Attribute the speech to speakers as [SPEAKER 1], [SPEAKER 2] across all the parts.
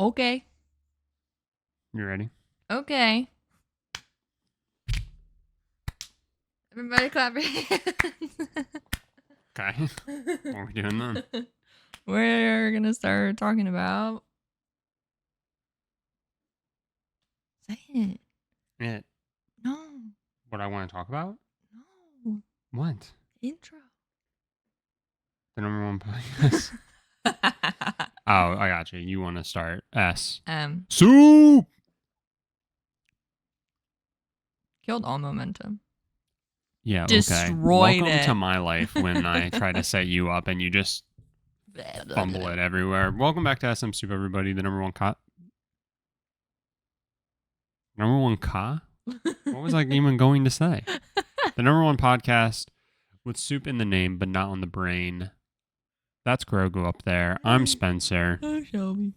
[SPEAKER 1] Okay.
[SPEAKER 2] You ready?
[SPEAKER 1] Okay. Everybody clap your hands.
[SPEAKER 2] Okay. What are we doing then?
[SPEAKER 1] We're going to start talking about... Say it.
[SPEAKER 2] It.
[SPEAKER 1] No.
[SPEAKER 2] What I want to talk about?
[SPEAKER 1] No.
[SPEAKER 2] What?
[SPEAKER 1] Intro.
[SPEAKER 2] The number one podcast? Oh, I got you. You want to start. SMSoup!
[SPEAKER 1] Killed all momentum.
[SPEAKER 2] Yeah,
[SPEAKER 1] Destroyed
[SPEAKER 2] Welcome
[SPEAKER 1] it.
[SPEAKER 2] to my life when I try to set you up and you just fumble it everywhere. Welcome back to SMSoup, everybody. The number one What was I even going to say? The number one podcast with soup in the name, but not on the brain. That's Grogu up there. I'm Spencer.
[SPEAKER 1] I'm Shelby.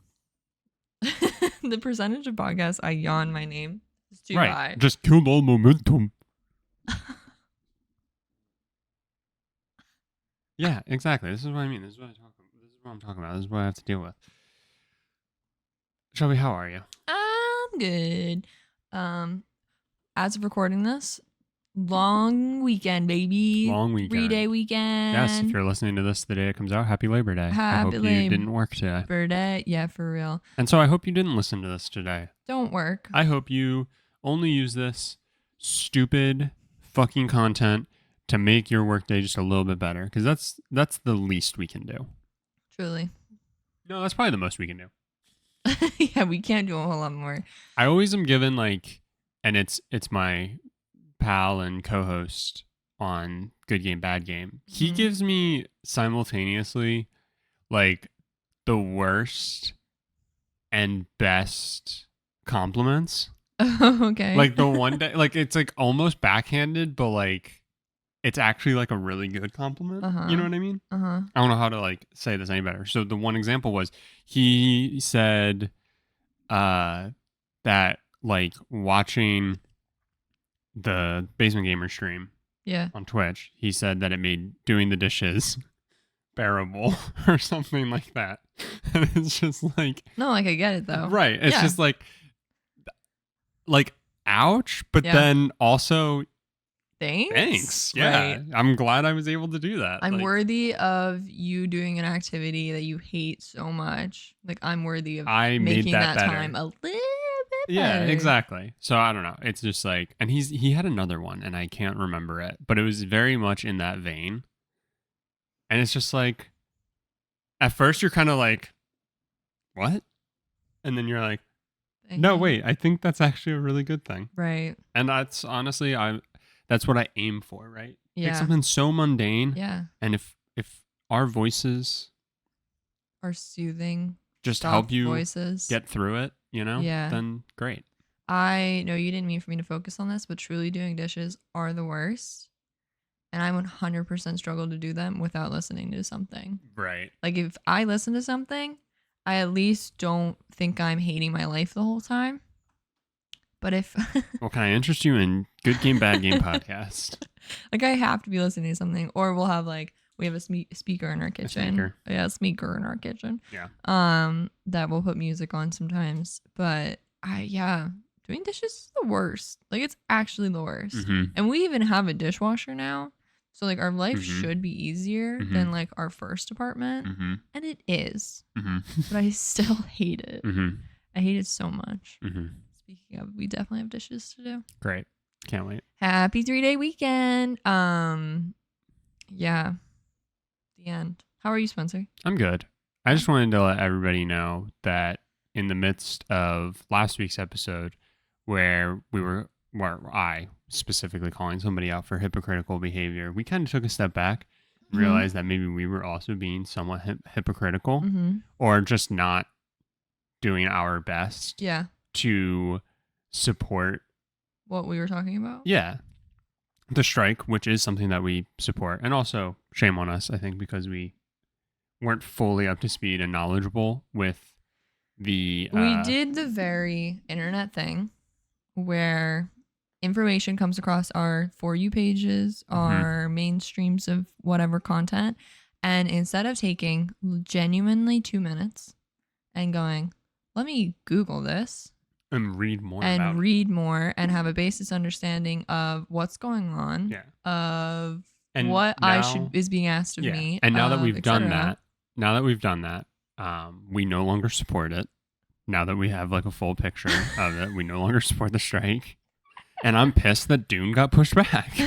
[SPEAKER 1] The percentage of podcasts I yawn my name is too
[SPEAKER 2] Right.
[SPEAKER 1] high.
[SPEAKER 2] Just killed all momentum. Yeah, exactly. This is what I mean. This is what I'm talking about. This is what I have to deal with. Shelby, how are you?
[SPEAKER 1] I'm good. As of recording this, long weekend, baby.
[SPEAKER 2] Long weekend.
[SPEAKER 1] 3-day weekend.
[SPEAKER 2] Yes, if you're listening to this the day it comes out, happy Labor Day. I hope you didn't work today.
[SPEAKER 1] Labor Day, yeah, for real.
[SPEAKER 2] And so I hope you didn't listen to this today.
[SPEAKER 1] Don't work.
[SPEAKER 2] I hope you only use this stupid fucking content to make your workday just a little bit better, because that's the least we can do.
[SPEAKER 1] Truly.
[SPEAKER 2] No, that's probably the most we can do.
[SPEAKER 1] Yeah, we can't do a whole lot more.
[SPEAKER 2] I always am given and it's my pal and co-host on Good Game Bad Game. He gives me simultaneously the worst and best compliments.
[SPEAKER 1] Okay.
[SPEAKER 2] The one day, it's almost backhanded, but it's actually a really good compliment. You know what I mean? I don't know how to say this any better. So the one example was he said that watching the Basement Gamer stream on Twitch, he said that it made doing the dishes bearable or something like that. And it's just
[SPEAKER 1] no, I get it though.
[SPEAKER 2] Right. It's just ouch, but then also thanks. Yeah. Right. I'm glad I was able to do that.
[SPEAKER 1] I'm worthy of you doing an activity that you hate so much. I'm worthy of making that time a little bit
[SPEAKER 2] yeah,
[SPEAKER 1] better.
[SPEAKER 2] Exactly. So I don't know. It's just and he had another one and I can't remember it, but it was very much in that vein. And it's just at first you're kind of what? And then you're no, wait, I think that's actually a really good thing.
[SPEAKER 1] Right.
[SPEAKER 2] And that's honestly, that's what I aim for, right?
[SPEAKER 1] Yeah.
[SPEAKER 2] Take something so mundane.
[SPEAKER 1] Yeah.
[SPEAKER 2] And if our voices
[SPEAKER 1] are soothing,
[SPEAKER 2] just help you
[SPEAKER 1] voices
[SPEAKER 2] get through it, then great.
[SPEAKER 1] I know you didn't mean for me to focus on this, but truly doing dishes are the worst. And I 100% struggle to do them without listening to something.
[SPEAKER 2] Right.
[SPEAKER 1] If I listen to something, I at least don't think I'm hating my life the whole time. But if...
[SPEAKER 2] Well, can I interest you in Good Game, Bad Game podcast?
[SPEAKER 1] I have to be listening to something. Or we'll have we have a speaker in our kitchen. A speaker in our kitchen.
[SPEAKER 2] Yeah.
[SPEAKER 1] That will put music on sometimes. But doing dishes is the worst. It's actually the worst.
[SPEAKER 2] Mm-hmm.
[SPEAKER 1] And we even have a dishwasher now. So our life should be easier than our first apartment.
[SPEAKER 2] Mm-hmm.
[SPEAKER 1] And it is.
[SPEAKER 2] Mm-hmm.
[SPEAKER 1] But I still hate it.
[SPEAKER 2] Mm-hmm.
[SPEAKER 1] I hate it so much.
[SPEAKER 2] Mm-hmm.
[SPEAKER 1] Speaking of, we definitely have dishes to do.
[SPEAKER 2] Great. Can't wait.
[SPEAKER 1] Happy 3-day weekend. Yeah. The end. How are you, Spencer?
[SPEAKER 2] I'm good. I just wanted to let everybody know that in the midst of last week's episode where I specifically calling somebody out for hypocritical behavior, we kind of took a step back and realized that maybe we were also being somewhat hypocritical or just not doing our best to support
[SPEAKER 1] what we were talking about.
[SPEAKER 2] Yeah. The strike, which is something that we support. And also, shame on us, I think, because we weren't fully up to speed and knowledgeable with the...
[SPEAKER 1] we did the very internet thing where information comes across our For You pages, our mainstreams of whatever content. And instead of taking genuinely 2 minutes and going, let me Google this
[SPEAKER 2] and read more
[SPEAKER 1] and read more and have a basis understanding of what's going on, of
[SPEAKER 2] and
[SPEAKER 1] what
[SPEAKER 2] now,
[SPEAKER 1] is being asked of me.
[SPEAKER 2] And now that we've done
[SPEAKER 1] that,
[SPEAKER 2] we no longer support it. Now that we have like a full picture of it, we no longer support the strike. And I'm pissed that Dune got pushed back.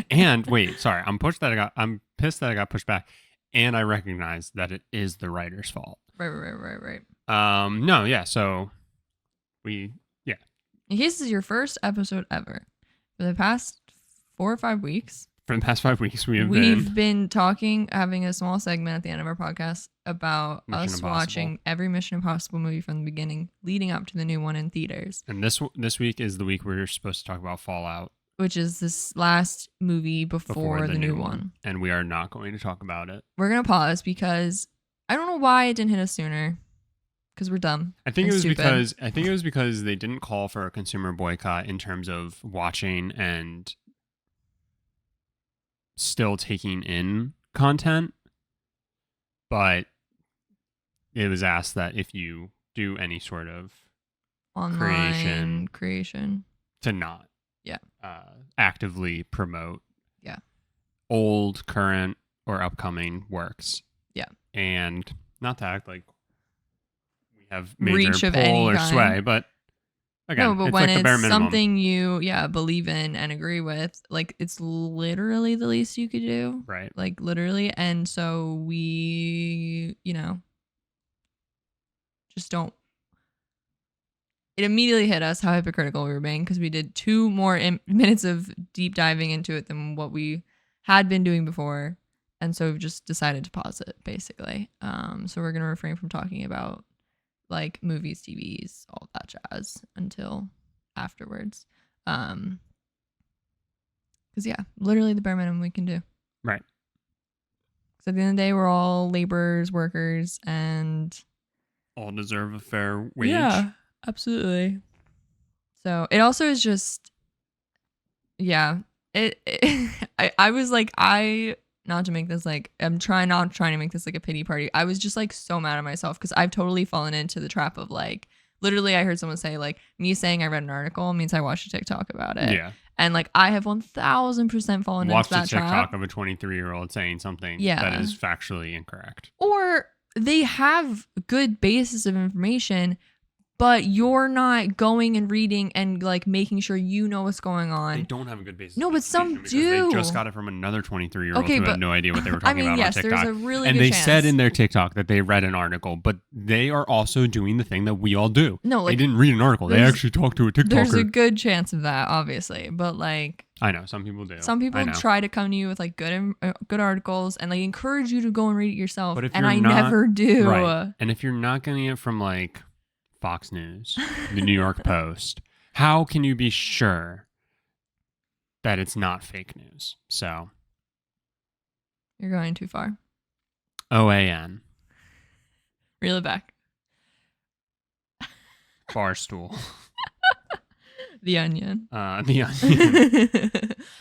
[SPEAKER 2] And wait, sorry, I'm pissed that it got pushed back. And I recognize that it is the writer's fault.
[SPEAKER 1] Right.
[SPEAKER 2] No, yeah. So in
[SPEAKER 1] case this is your first episode ever, for the past 4 or 5 weeks.
[SPEAKER 2] For the past 5 weeks,
[SPEAKER 1] we've been talking, having a small segment at the end of our podcast about us watching every Mission Impossible movie from the beginning, leading up to the new one in theaters.
[SPEAKER 2] And this week is the week we're supposed to talk about Fallout,
[SPEAKER 1] which is this last movie before the new one.
[SPEAKER 2] And we are not going to talk about it.
[SPEAKER 1] We're going to pause because I don't know why it didn't hit us sooner. Because we're dumb.
[SPEAKER 2] I think it was because they didn't call for a consumer boycott in terms of watching and still taking in content, but it was asked that if you do any sort of
[SPEAKER 1] online creation
[SPEAKER 2] to not actively promote old, current, or upcoming works, and not to act like we have major
[SPEAKER 1] reach of
[SPEAKER 2] pull
[SPEAKER 1] any
[SPEAKER 2] or
[SPEAKER 1] kind.
[SPEAKER 2] sway, but again,
[SPEAKER 1] no, but
[SPEAKER 2] it's
[SPEAKER 1] when
[SPEAKER 2] like the bare
[SPEAKER 1] it's
[SPEAKER 2] minimum.
[SPEAKER 1] something you believe in and agree with, like it's literally the least you could do,
[SPEAKER 2] right?
[SPEAKER 1] Like literally. And so we just don't. It immediately hit us how hypocritical we were being, because we did 2 more minutes of deep diving into it than what we had been doing before, and so we've just decided to pause it basically. So we're gonna refrain from talking about like movies, TVs, all that jazz until afterwards. Because literally the bare minimum we can do.
[SPEAKER 2] Right.
[SPEAKER 1] Because at the end of the day, we're all laborers, workers, and
[SPEAKER 2] all deserve a fair wage.
[SPEAKER 1] Yeah, absolutely. So it also is just, I was like, not to make this like, I'm not trying to make this like a pity party. I was just like so mad at myself because I've totally fallen into the trap of like, literally I heard someone say like, me saying I read an article means I watched a TikTok about it.
[SPEAKER 2] Yeah.
[SPEAKER 1] And like, I have 1000% fallen into that trap.
[SPEAKER 2] Watched a TikTok of a 23-year-old saying something that is factually incorrect.
[SPEAKER 1] Or they have good basis of information, but you're not going and reading and like making sure you know what's going on.
[SPEAKER 2] They don't have a good basis.
[SPEAKER 1] No, but some do.
[SPEAKER 2] They just got it from another 23-year-old who had no idea what they were talking about on TikTok.
[SPEAKER 1] There's a really
[SPEAKER 2] and
[SPEAKER 1] good
[SPEAKER 2] they
[SPEAKER 1] chance.
[SPEAKER 2] said in their TikTok that they read an article, but they are also doing the thing that we all do.
[SPEAKER 1] No, like,
[SPEAKER 2] they didn't read an article. They actually talked to a TikToker.
[SPEAKER 1] There's a good chance of that, obviously, but like,
[SPEAKER 2] I know some people do.
[SPEAKER 1] Some people try to come to you with like good articles and like encourage you to go and read it yourself.
[SPEAKER 2] But if
[SPEAKER 1] I never do.
[SPEAKER 2] Right. And if you're not getting it from like Fox News, the New York Post, how can you be sure that it's not fake news? So
[SPEAKER 1] you're going too far.
[SPEAKER 2] OAN.
[SPEAKER 1] Reel it back.
[SPEAKER 2] Barstool.
[SPEAKER 1] The Onion.
[SPEAKER 2] The Onion.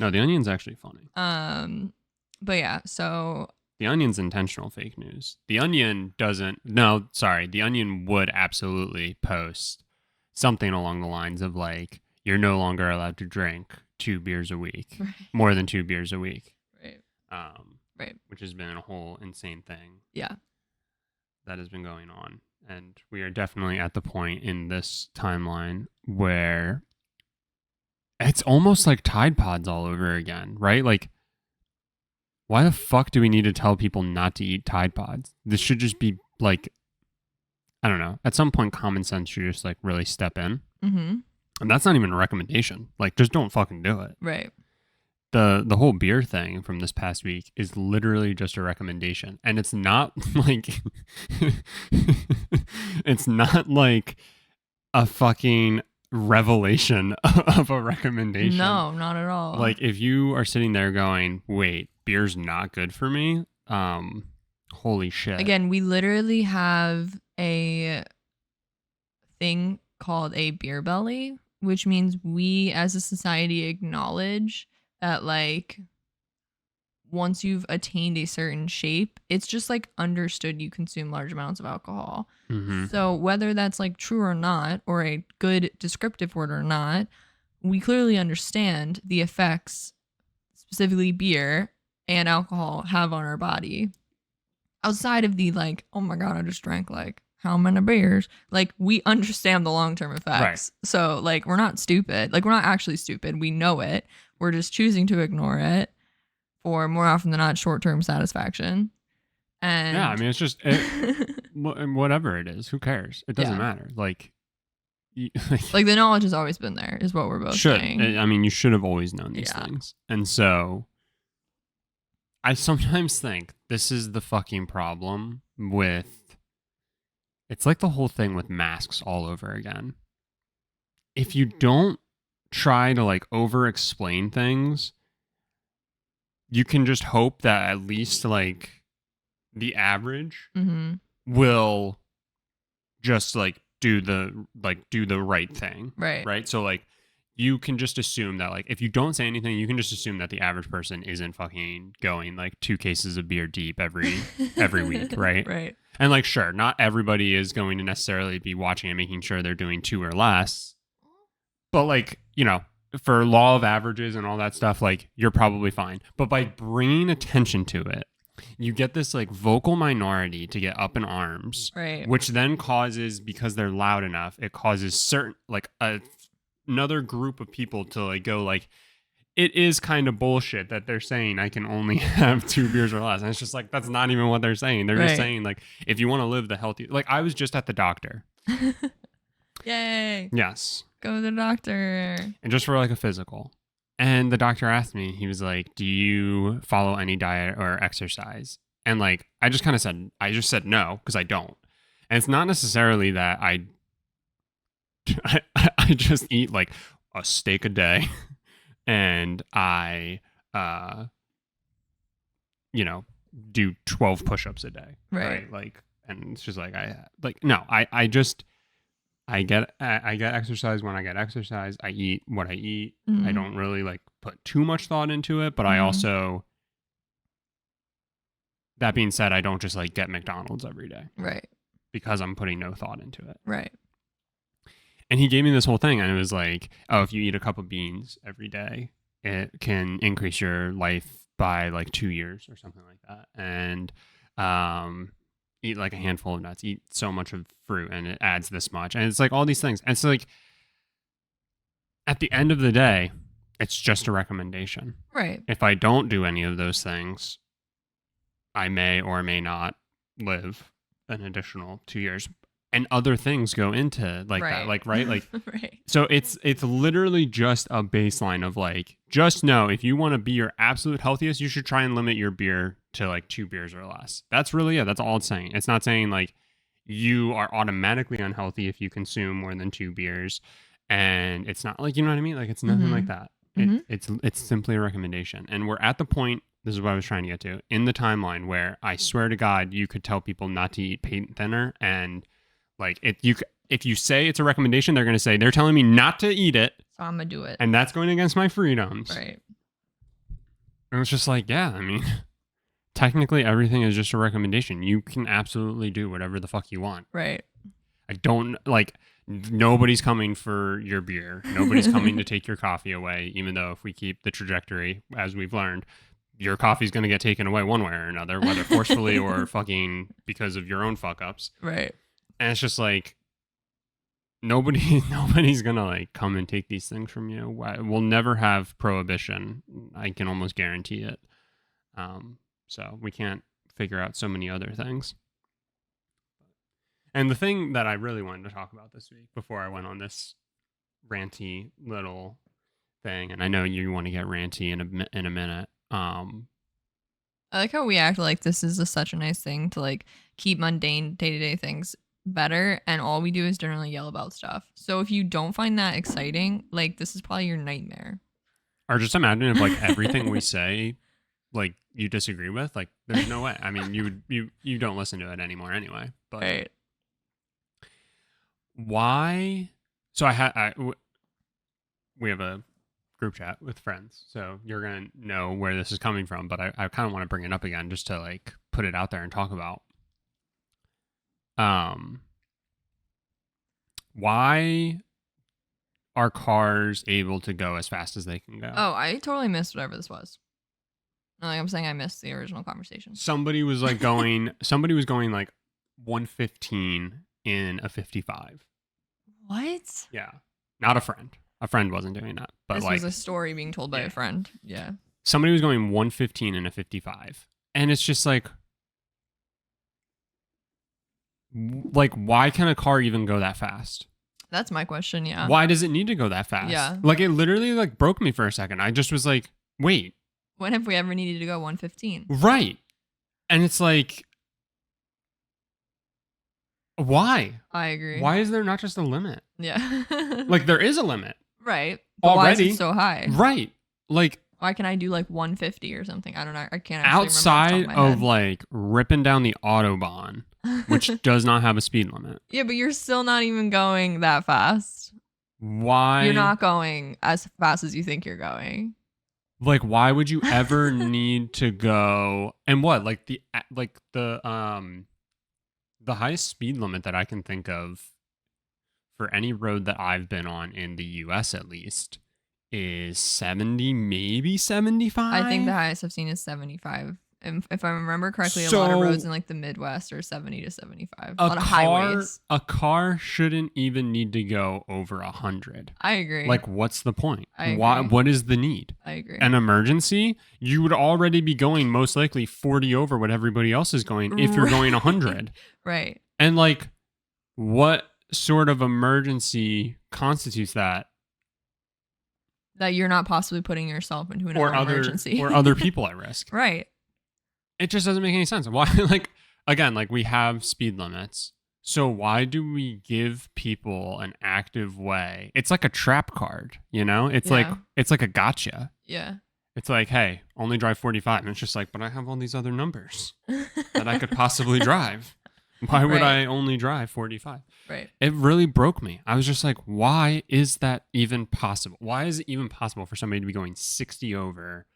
[SPEAKER 2] No, The Onion's actually funny.
[SPEAKER 1] But yeah, so
[SPEAKER 2] The Onion's intentional fake news. The Onion doesn't. No, sorry. The Onion would absolutely post something along the lines of like, you're no longer allowed to drink 2 beers a week, more than 2 beers a week.
[SPEAKER 1] Right.
[SPEAKER 2] Right. Which has been a whole insane thing.
[SPEAKER 1] Yeah.
[SPEAKER 2] That has been going on. And we are definitely at the point in this timeline where it's almost like Tide Pods all over again, right? Like, why the fuck do we need to tell people not to eat Tide Pods? This should just be like, I don't know. At some point, common sense should just like really step in.
[SPEAKER 1] Mm-hmm.
[SPEAKER 2] And that's not even a recommendation. Like, just don't fucking do it.
[SPEAKER 1] Right.
[SPEAKER 2] The whole beer thing from this past week is literally just a recommendation. And it's not like, it's not like a fucking revelation of a recommendation.
[SPEAKER 1] No, not at all.
[SPEAKER 2] Like, if you are sitting there going, wait, beer's not good for me, holy shit.
[SPEAKER 1] Again, we literally have a thing called a beer belly, which means we as a society acknowledge that like once you've attained a certain shape, it's just like understood you consume large amounts of alcohol.
[SPEAKER 2] Mm-hmm.
[SPEAKER 1] So whether that's like true or not, or a good descriptive word or not, we clearly understand the effects, specifically beer and alcohol, have on our body. Outside of the like, oh my God, I just drank like how many beers? Like, we understand the long-term effects.
[SPEAKER 2] Right.
[SPEAKER 1] So like, we're not stupid. Like, we're not actually stupid. We know it. We're just choosing to ignore it for more often than not short-term satisfaction. And
[SPEAKER 2] Yeah, I mean, it's just whatever it is. Who cares? It doesn't matter. Like
[SPEAKER 1] the knowledge has always been there, is what we're both saying.
[SPEAKER 2] I mean, you should have always known these things. And so I sometimes think this is the fucking problem with, it's like the whole thing with masks all over again. If you don't try to like over explain things, you can just hope that at least like the average will just like do the right thing. Right. So like you can just assume that like if you don't say anything, you can just assume that the average person isn't fucking going like 2 cases of beer deep every week, right?
[SPEAKER 1] Right.
[SPEAKER 2] And like sure, not everybody is going to necessarily be watching and making sure they're doing 2 or less. But like, you know, for law of averages and all that stuff, like you're probably fine. But by bringing attention to it, you get this like vocal minority to get up in arms,
[SPEAKER 1] right?
[SPEAKER 2] Which then causes, because they're loud enough, it causes certain like another group of people to like go like, it is kind of bullshit that they're saying I can only have 2 beers or less. And it's just like, that's not even what they're saying. They're just saying like, if you want to live the healthy, like I was just at the doctor.
[SPEAKER 1] Yay.
[SPEAKER 2] Yes.
[SPEAKER 1] Go to the doctor.
[SPEAKER 2] And just for like a physical. And the doctor asked me, he was like, do you follow any diet or exercise? And like, I just said no, because I don't. And it's not necessarily that I just eat like a steak a day and I, you know, do 12 push-ups a day. Right. Like, and it's just like, I get exercise when I get exercise. I eat what I eat. I don't really like put too much thought into it, but I also, that being said, I don't just like get McDonald's every day.
[SPEAKER 1] Right.
[SPEAKER 2] Because I'm putting no thought into it.
[SPEAKER 1] Right.
[SPEAKER 2] And he gave me this whole thing and it was like, oh, if you eat a cup of beans every day, it can increase your life by like 2 years or something like that. And, eat like a handful of nuts, eat so much of fruit, and it adds this much. And it's like all these things. And so like at the end of the day, it's just a recommendation.
[SPEAKER 1] Right.
[SPEAKER 2] If I don't do any of those things, I may or may not live an additional 2 years. And other things go into like that. Like, right? Like,
[SPEAKER 1] right.
[SPEAKER 2] So it's literally just a baseline of like, just know if you want to be your absolute healthiest, you should try and limit your beer to like 2 beers or less. That's really it. That's all it's saying. It's not saying like you are automatically unhealthy if you consume more than 2 beers. And it's not like, you know what I mean? Like it's nothing like that. It's simply a recommendation. And we're at the point, this is what I was trying to get to, in the timeline where I swear to God, you could tell people not to eat paint thinner, and like if you say it's a recommendation, they're going to say, they're telling me not to eat it.
[SPEAKER 1] So I'm going to do it.
[SPEAKER 2] And that's going against my freedoms.
[SPEAKER 1] Right.
[SPEAKER 2] And it's just like, yeah, I mean, technically everything is just a recommendation. You can absolutely do whatever the fuck you want.
[SPEAKER 1] Right.
[SPEAKER 2] I don't like, nobody's coming for your beer. Nobody's coming to take your coffee away, even though if we keep the trajectory, as we've learned, your coffee's going to get taken away one way or another, whether forcefully or fucking because of your own fuck ups.
[SPEAKER 1] Right.
[SPEAKER 2] And it's just like, nobody's gonna like come and take these things from you. We'll never have prohibition. I can almost guarantee it. So we can't figure out so many other things. And the thing that I really wanted to talk about this week before I went on this ranty little thing, and I know you want to get ranty in a minute.
[SPEAKER 1] I like how we act like this is such a nice thing to like keep mundane day-to-day things better, and all we do is generally yell about stuff. So if you don't find that exciting, like this is probably your nightmare.
[SPEAKER 2] Or just imagine if like everything we say, like you disagree with, like there's no way. I mean, you don't listen to it anymore anyway. But
[SPEAKER 1] right.
[SPEAKER 2] Why? So we have a group chat with friends, so you're gonna know where this is coming from. But I kind of want to bring it up again just to like put it out there and talk about. Why are cars able to go as fast as they can go?
[SPEAKER 1] Oh, I totally missed whatever this was. Like I'm saying, I missed the original conversation.
[SPEAKER 2] Somebody was like going. Somebody was going like 115 in a 55.
[SPEAKER 1] What?
[SPEAKER 2] Yeah, not a friend. A friend wasn't doing that, but
[SPEAKER 1] This
[SPEAKER 2] like
[SPEAKER 1] was a story being told by a friend. Yeah.
[SPEAKER 2] somebody was going 115 in a 55, and it's just like why can a car even go that fast?
[SPEAKER 1] That's my question. Yeah.
[SPEAKER 2] Why does it need to go that fast?
[SPEAKER 1] Yeah.
[SPEAKER 2] Like it literally like broke me for a second. I just was like, wait,
[SPEAKER 1] When have we ever needed to go 115?
[SPEAKER 2] right? And it's like, why?
[SPEAKER 1] I agree.
[SPEAKER 2] Why is there not just a limit?
[SPEAKER 1] Yeah.
[SPEAKER 2] Like there is a limit,
[SPEAKER 1] right. But why is
[SPEAKER 2] already.
[SPEAKER 1] it so high?
[SPEAKER 2] Right? Like
[SPEAKER 1] Why can I do like 150 or something? I don't know. I can't actually
[SPEAKER 2] outside
[SPEAKER 1] remember off the top of my
[SPEAKER 2] of like ripping down the Autobahn,
[SPEAKER 1] head.
[SPEAKER 2] which does not have a speed limit.
[SPEAKER 1] Yeah, but you're still not even going that fast.
[SPEAKER 2] Why?
[SPEAKER 1] You're not going as fast as you think you're going.
[SPEAKER 2] Like why would you ever need to go and what like the highest speed limit that I can think of for any road that I've been on in the US at least is 70, maybe 75.
[SPEAKER 1] I think the highest I've seen is 75. And if I remember correctly, a lot of roads in like the Midwest are 70 to 75. A lot of highways.
[SPEAKER 2] A car shouldn't even need to go over 100.
[SPEAKER 1] I agree.
[SPEAKER 2] Like what's the point?
[SPEAKER 1] I agree.
[SPEAKER 2] Why what is the need?
[SPEAKER 1] I agree.
[SPEAKER 2] An emergency, you would already be going most likely 40 over what everybody else is going if you're going 100.
[SPEAKER 1] Right.
[SPEAKER 2] And like what sort of emergency constitutes that?
[SPEAKER 1] That you're not possibly putting yourself into an emergency.
[SPEAKER 2] Or other people at risk.
[SPEAKER 1] Right.
[SPEAKER 2] It just doesn't make any sense. Why like again, like we have speed limits. So why do we give people an active way? It's like a trap card, you know? It's like a gotcha.
[SPEAKER 1] Yeah.
[SPEAKER 2] It's like, hey, only drive 45. And it's just like, but I have all these other numbers that I could possibly drive. Why would I only drive 45?
[SPEAKER 1] Right.
[SPEAKER 2] It really broke me. I was just like, why is that even possible? Why is it even possible for somebody to be going 60 over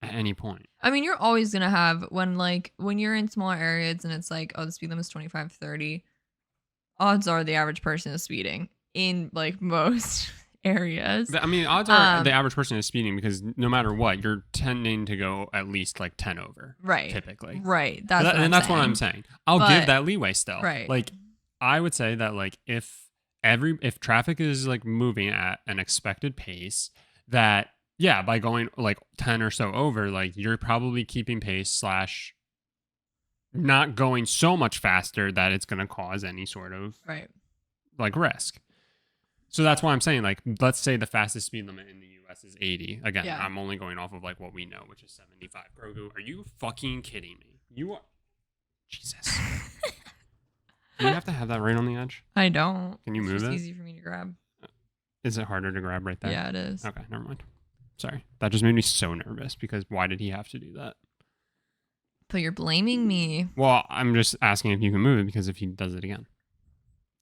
[SPEAKER 2] at any point?
[SPEAKER 1] I mean, you're always going to have when you're in smaller areas and it's like, oh, the speed limit is 25, 30. Odds are the average person is speeding in like most areas.
[SPEAKER 2] I mean, odds are the average person is speeding because no matter what, you're tending to go at least like 10 over.
[SPEAKER 1] Right.
[SPEAKER 2] Typically.
[SPEAKER 1] Right.
[SPEAKER 2] That's what I'm saying. I'll give that leeway still.
[SPEAKER 1] Right.
[SPEAKER 2] Like, I would say that like if traffic is like moving at an expected pace, that yeah, by going like 10 or so over, like you're probably keeping pace / not going so much faster that it's going to cause any sort of like risk. So that's why I'm saying, like, let's say the fastest speed limit in the U.S. is 80. Again, I'm only going off of, like, what we know, which is 75. Grogu, are you fucking kidding me? You are... Jesus. Do you have to have that right on the edge?
[SPEAKER 1] I don't.
[SPEAKER 2] Can you move it?
[SPEAKER 1] It's easy for me to grab.
[SPEAKER 2] Is it harder to grab right there?
[SPEAKER 1] Yeah, it is.
[SPEAKER 2] Okay, never mind. Sorry. That just made me so nervous because why did he have to do that?
[SPEAKER 1] But you're blaming me.
[SPEAKER 2] Well, I'm just asking if you can move it because if he does it again.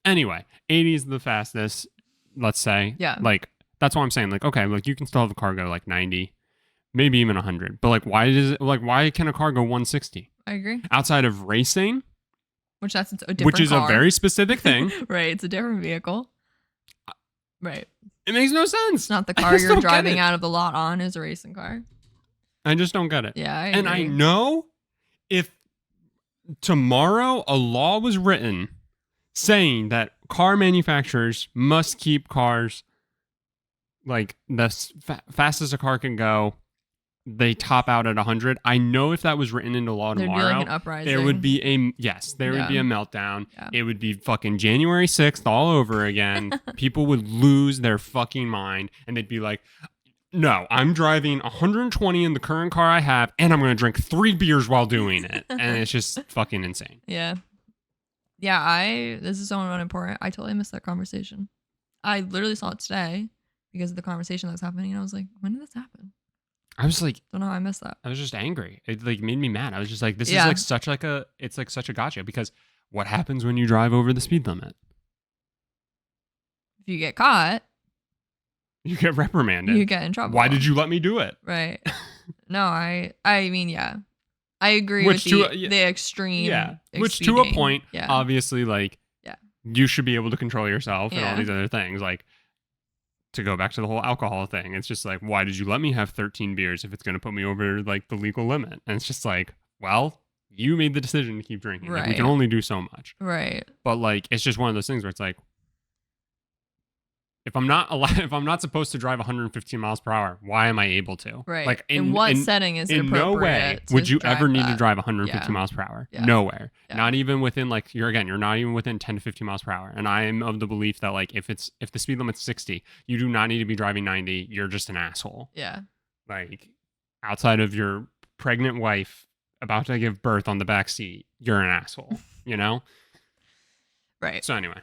[SPEAKER 2] Anyway, 80 is the fastest. Let's say, like, that's why I'm saying, like, okay, like, you can still have a car go, like, 90, maybe even 100, but, like, why can a car go 160?
[SPEAKER 1] I agree.
[SPEAKER 2] Outside of racing,
[SPEAKER 1] which that's a different
[SPEAKER 2] which is
[SPEAKER 1] car.
[SPEAKER 2] a very specific thing.
[SPEAKER 1] Right, it's a different vehicle. Right.
[SPEAKER 2] It makes no sense.
[SPEAKER 1] It's not the car you're driving out of the lot on is a racing car.
[SPEAKER 2] I just don't get it.
[SPEAKER 1] Yeah, I agree.
[SPEAKER 2] And I know if tomorrow a law was written saying that car manufacturers must keep cars like the fastest a car can go, they top out at 100. I know if that was written into law tomorrow,
[SPEAKER 1] there'd be like an uprising.
[SPEAKER 2] There would be a would be a meltdown.
[SPEAKER 1] Yeah.
[SPEAKER 2] It would be fucking January 6th all over again. People would lose their fucking mind and they'd be like, no, I'm driving 120 in the current car I have and I'm going to drink 3 beers while doing it. And it's just fucking insane.
[SPEAKER 1] Yeah. Yeah, this is so unimportant. I totally missed that conversation. I literally saw it today because of the conversation that was happening. And I was like, when did this happen?
[SPEAKER 2] I was like,
[SPEAKER 1] don't know how I missed that.
[SPEAKER 2] I was just angry. It like made me mad. I was just like, this is like such a gotcha because what happens when you drive over the speed limit?
[SPEAKER 1] If you get caught,
[SPEAKER 2] you get reprimanded.
[SPEAKER 1] you get in trouble.
[SPEAKER 2] Why did you let me do it?
[SPEAKER 1] Right. No, I mean, yeah. I agree
[SPEAKER 2] Which
[SPEAKER 1] with the extreme.
[SPEAKER 2] Yeah. Which
[SPEAKER 1] expeding.
[SPEAKER 2] to a point,
[SPEAKER 1] yeah.
[SPEAKER 2] obviously, like,
[SPEAKER 1] yeah.
[SPEAKER 2] you should be able to control yourself and all
[SPEAKER 1] Yeah.
[SPEAKER 2] these other things. Like, to go back to the whole alcohol thing, it's just like, why did you let me have 13 beers if it's going to put me over, like, the legal limit? And it's just like, well, you made the decision to keep drinking. Like, we can only do so much.
[SPEAKER 1] Right.
[SPEAKER 2] But, like, it's just one of those things where it's like, if I'm not supposed to drive 115 miles per hour, why am I able to?
[SPEAKER 1] Right.
[SPEAKER 2] Like,
[SPEAKER 1] in what setting is it appropriate?
[SPEAKER 2] In no way would you ever need to drive 150
[SPEAKER 1] Yeah.
[SPEAKER 2] miles per hour.
[SPEAKER 1] Yeah.
[SPEAKER 2] Nowhere.
[SPEAKER 1] Yeah.
[SPEAKER 2] Not even within, like, you're not even within 10 to 15 miles per hour. And I am of the belief that, like, if the speed limit's 60, you do not need to be driving 90. You're just an asshole.
[SPEAKER 1] Yeah.
[SPEAKER 2] Like, outside of your pregnant wife about to give birth on the back seat, you're an asshole. You know?
[SPEAKER 1] Right.
[SPEAKER 2] So anyway.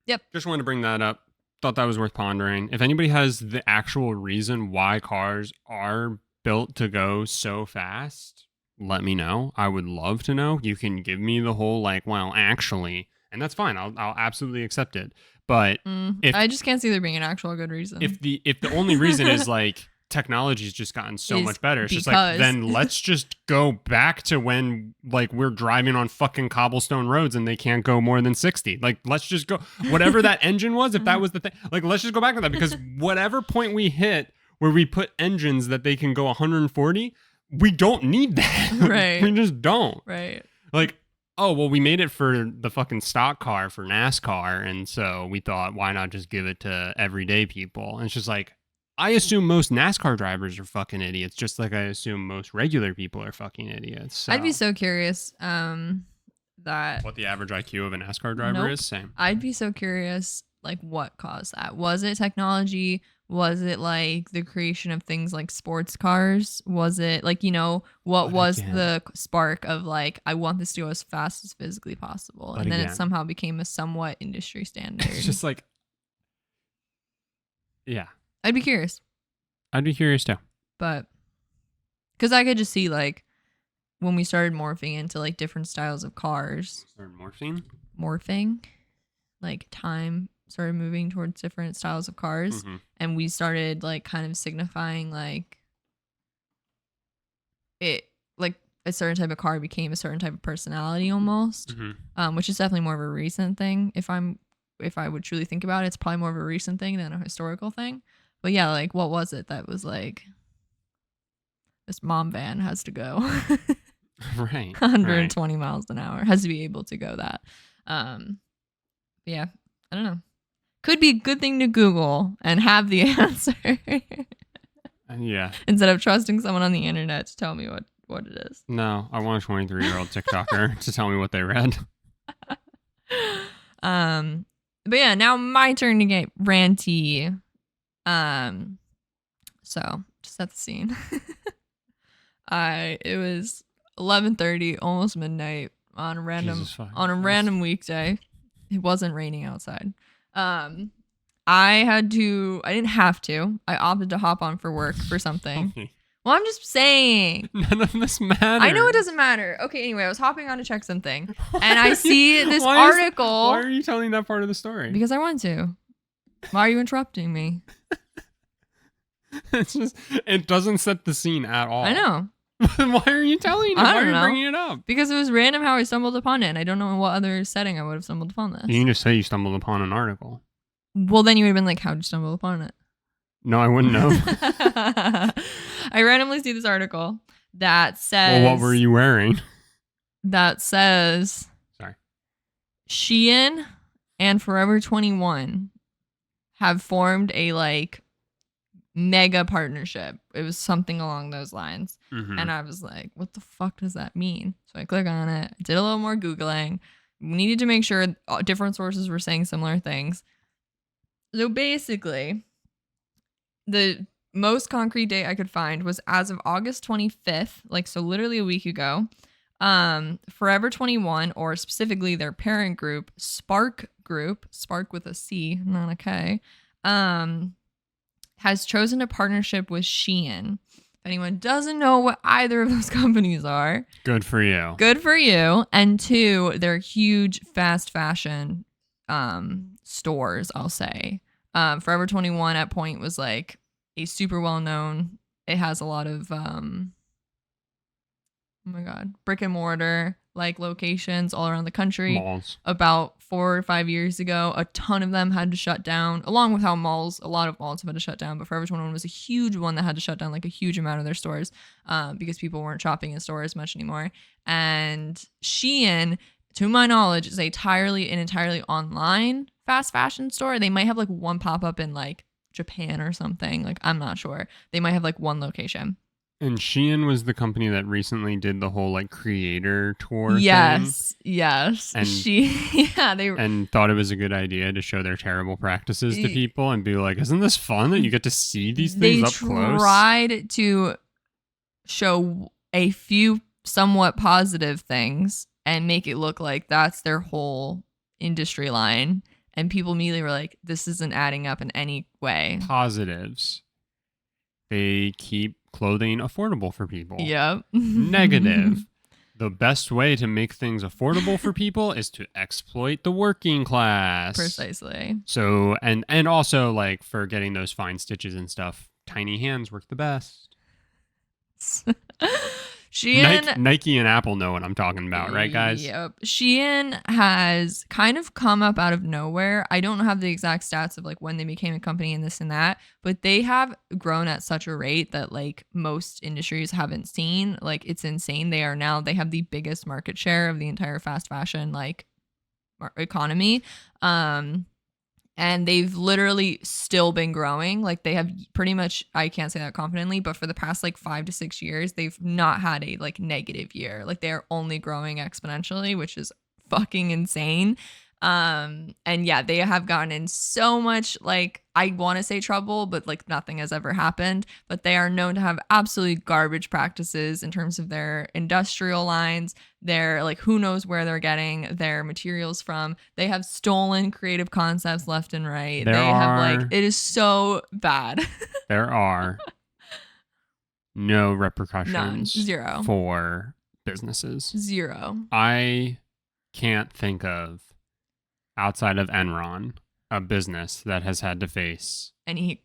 [SPEAKER 1] Yep.
[SPEAKER 2] Just wanted to bring that up. Thought that was worth pondering. If anybody has the actual reason why cars are built to go so fast, let me know. I would love to know. You can give me the whole, like, well, actually, and that's fine. I'll absolutely accept it. But
[SPEAKER 1] I just can't see there being an actual good reason.
[SPEAKER 2] If the only reason is, like, technology's just gotten so much better, it's just like, then let's just go back to when, like, we're driving on fucking cobblestone roads and they can't go more than 60. Like, let's just go, whatever that engine was, if that was the thing, like, let's just go back to that, because whatever point we hit where we put engines that they can go 140, we don't need that.
[SPEAKER 1] Right.
[SPEAKER 2] We just don't.
[SPEAKER 1] Right.
[SPEAKER 2] Like, oh, well, we made it for the fucking stock car for NASCAR, and so we thought, why not just give it to everyday people? And it's just like, I assume most NASCAR drivers are fucking idiots, just like I assume most regular people are fucking idiots. So.
[SPEAKER 1] I'd be so curious that...
[SPEAKER 2] What the average IQ of a NASCAR driver is? Same.
[SPEAKER 1] I'd be so curious, like, what caused that? Was it technology? Was it, like, the creation of things like sports cars? Was it, like, you know, what was the spark of, like, I want this to go as fast as physically possible? And then it somehow became a somewhat industry standard.
[SPEAKER 2] It's just like... Yeah.
[SPEAKER 1] I'd be curious.
[SPEAKER 2] I'd be curious too.
[SPEAKER 1] But, because I could just see, like, when we started morphing into, like, different styles of cars.
[SPEAKER 2] Started morphing?
[SPEAKER 1] Morphing. Like, time started moving towards different styles of cars.
[SPEAKER 2] Mm-hmm.
[SPEAKER 1] And we started, like, kind of signifying, like, it, like, a certain type of car became a certain type of personality almost.
[SPEAKER 2] Mm-hmm.
[SPEAKER 1] Which is definitely more of a recent thing. If I would truly think about it, it's probably more of a recent thing than a historical thing. But yeah, like, what was it that was like, this mom van has to go
[SPEAKER 2] right
[SPEAKER 1] 120 miles an hour, has to be able to go that. Yeah, I don't know. Could be a good thing to Google and have the answer.
[SPEAKER 2] Yeah.
[SPEAKER 1] Instead of trusting someone on the internet to tell me what it is.
[SPEAKER 2] No, I want a 23-year-old TikToker to tell me what they read.
[SPEAKER 1] But yeah, now my turn to get ranty. So to set the scene, it was 11:30, almost midnight on a random weekday. It wasn't raining outside. I didn't have to. I opted to hop on for work for something. Well, I'm just saying.
[SPEAKER 2] None of this matters.
[SPEAKER 1] I know it doesn't matter. Okay, anyway, I was hopping on to check something, and I see this article.
[SPEAKER 2] Why are you telling that part of the story?
[SPEAKER 1] Because I want to. Why are you interrupting me?
[SPEAKER 2] It's just, it doesn't set the scene at all.
[SPEAKER 1] I know.
[SPEAKER 2] Why are you telling it? Why are you bringing it up?
[SPEAKER 1] Because it was random how I stumbled upon it, and I don't know in what other setting I would have stumbled upon this.
[SPEAKER 2] You can just say you stumbled upon an article.
[SPEAKER 1] Well, then you would have been like, how'd you stumble upon it?
[SPEAKER 2] No, I wouldn't know.
[SPEAKER 1] I randomly see this article that says...
[SPEAKER 2] Well, what were you wearing?
[SPEAKER 1] That says...
[SPEAKER 2] Sorry.
[SPEAKER 1] Shein and Forever 21 have formed a, like, mega partnership. It was something along those lines.
[SPEAKER 2] Mm-hmm.
[SPEAKER 1] And I was like, what the fuck does that mean? So I click on it, did a little more Googling. We needed to make sure different sources were saying similar things. So basically, the most concrete date I could find was as of August 25th, like, so literally a week ago, Forever 21, or specifically their parent group, Spark with a C, not a K, has chosen a partnership with Shein. If anyone doesn't know what either of those companies are,
[SPEAKER 2] good for you.
[SPEAKER 1] Good for you. And two, they're huge fast fashion stores, I'll say. Forever 21 at point was like a super well known. It has a lot of oh my god, brick and mortar like locations all around the country.
[SPEAKER 2] Malls.
[SPEAKER 1] About 4 or 5 years ago, a ton of them had to shut down, along with how a lot of malls have had to shut down, but Forever 21 was a huge one that had to shut down like a huge amount of their stores because people weren't shopping in stores much anymore. And Shein, to my knowledge, is an entirely online fast fashion store. They might have like one pop-up in like Japan or something. Like, I'm not sure. They might have like one location.
[SPEAKER 2] And Shein was the company that recently did the whole like creator tour
[SPEAKER 1] Yes.
[SPEAKER 2] thing.
[SPEAKER 1] And
[SPEAKER 2] and thought it was a good idea to show their terrible practices to people and be like, isn't this fun that you get to see these things up close?
[SPEAKER 1] They tried to show a few somewhat positive things and make it look like that's their whole industry line. And people immediately were like, this isn't adding up in any way.
[SPEAKER 2] Positives. They keep clothing affordable for people.
[SPEAKER 1] Yep.
[SPEAKER 2] Negative. The best way to make things affordable for people is to exploit the working class.
[SPEAKER 1] Precisely.
[SPEAKER 2] So, and also like for getting those fine stitches and stuff, tiny hands work the best.
[SPEAKER 1] Shein,
[SPEAKER 2] Nike and Apple know what I'm talking about, right, guys?
[SPEAKER 1] Yep. Shein has kind of come up out of nowhere. I don't have the exact stats of like when they became a company and this and that, but they have grown at such a rate that like most industries haven't seen. Like, it's insane. They have the biggest market share of the entire fast fashion like economy. And they've literally still been growing. Like, they have pretty much, I can't say that confidently, but for the past like 5 to 6 years, they've not had a like negative year. Like, they're only growing exponentially, which is fucking insane. And yeah, they have gotten in so much, like, I want to say trouble, but like nothing has ever happened. But they are known to have absolutely garbage practices in terms of their industrial lines. They're like, who knows where they're getting their materials from. They have stolen creative concepts left and right. It is so bad.
[SPEAKER 2] There are no repercussions.
[SPEAKER 1] None. Zero.
[SPEAKER 2] For businesses.
[SPEAKER 1] Zero.
[SPEAKER 2] I can't think of, outside of Enron, a business that has had to face
[SPEAKER 1] any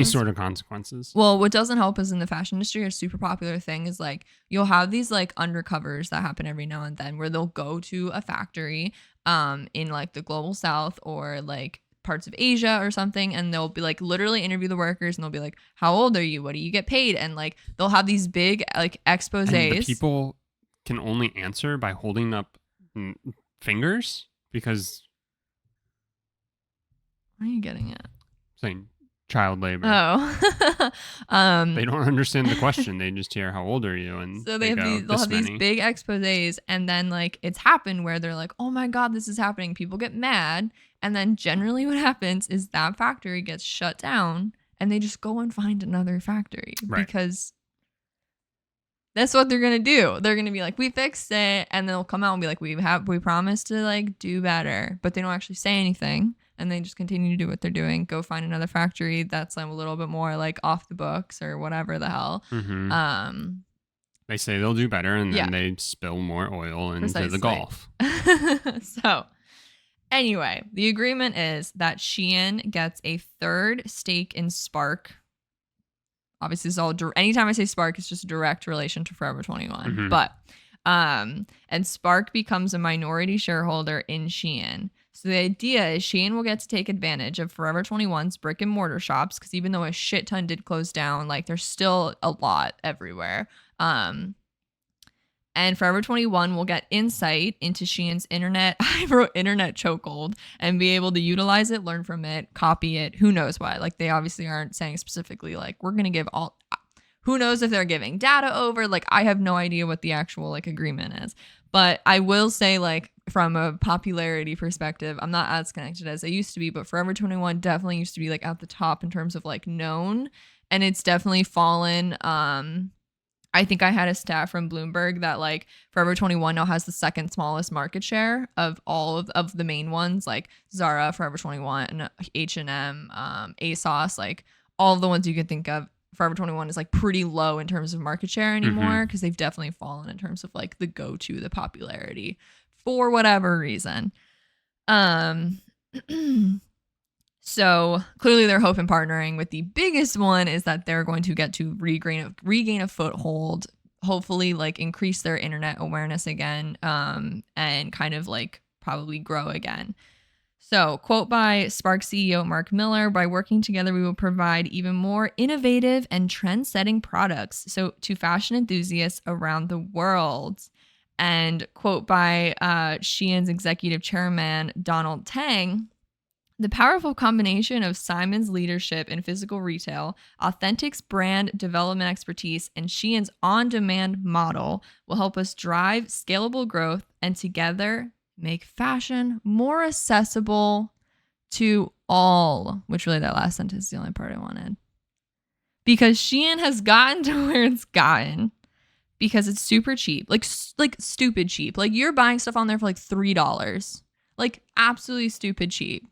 [SPEAKER 1] sort
[SPEAKER 2] of consequences.
[SPEAKER 1] Well, what doesn't help is in the fashion industry, a super popular thing is like you'll have these like undercovers that happen every now and then where they'll go to a factory in like the global south or like parts of Asia or something, and they'll be like literally interview the workers and they'll be like, how old are you? What do you get paid? And like they'll have these big like exposés.
[SPEAKER 2] And the people can only answer by holding up fingers because...
[SPEAKER 1] What are you getting at?
[SPEAKER 2] Saying child labor.
[SPEAKER 1] Oh.
[SPEAKER 2] They don't understand the question. They just hear, how old are you? And
[SPEAKER 1] so they'll have these big exposés, and then like it's happened where they're like, oh my God, this is happening. People get mad. And then generally what happens is that factory gets shut down and they just go and find another factory.
[SPEAKER 2] Right.
[SPEAKER 1] Because that's what they're going to do. They're going to be like, we fixed it. And they'll come out and be like, we promised to like do better, but they don't actually say anything. And they just continue to do what they're doing. Go find another factory that's a little bit more like off the books or whatever the hell.
[SPEAKER 2] Mm-hmm. They say they'll do better, and then they spill more oil into the Gulf.
[SPEAKER 1] So anyway, the agreement is that Shein gets a third stake in Spark. Obviously, it's all anytime I say Spark, it's just a direct relation to Forever 21.
[SPEAKER 2] Mm-hmm.
[SPEAKER 1] But and Spark becomes a minority shareholder in Shein. So the idea is Shein will get to take advantage of Forever 21's brick and mortar shops, because even though a shit ton did close down, like there's still a lot everywhere. And Forever 21 will get insight into Shein's internet chokehold and be able to utilize it, learn from it, copy it. Who knows why? Like, they obviously aren't saying specifically like we're gonna give all. Who knows if they're giving data over? Like, I have no idea what the actual like agreement is. But I will say, like, from a popularity perspective, I'm not as connected as I used to be, but Forever 21 definitely used to be like at the top in terms of like known, and it's definitely fallen. I think I had a stat from Bloomberg that like Forever 21 now has the second smallest market share of all of the main ones, like Zara, Forever 21, H&M, ASOS, like all of the ones you could think of. Forever 21 is like pretty low in terms of market share anymore, because they've definitely fallen in terms of like the go-to, the popularity for whatever reason. So clearly they're hoping partnering with the biggest one is that they're going to get to regain a foothold, hopefully like increase their internet awareness again, and kind of like probably grow again. So, quote by Spark CEO Mark Miller, by working together, we will provide even more innovative and trend-setting products to fashion enthusiasts around the world. And quote by Shein's executive chairman, Donald Tang, the powerful combination of Simon's leadership in physical retail, Authentic's brand development expertise, and Shein's on-demand model will help us drive scalable growth and together make fashion more accessible to all. Which really, that last sentence is the only part I wanted. Because Shein has gotten to where it's gotten because it's super cheap, like stupid cheap. Like you're buying stuff on there for like $3, like absolutely stupid cheap.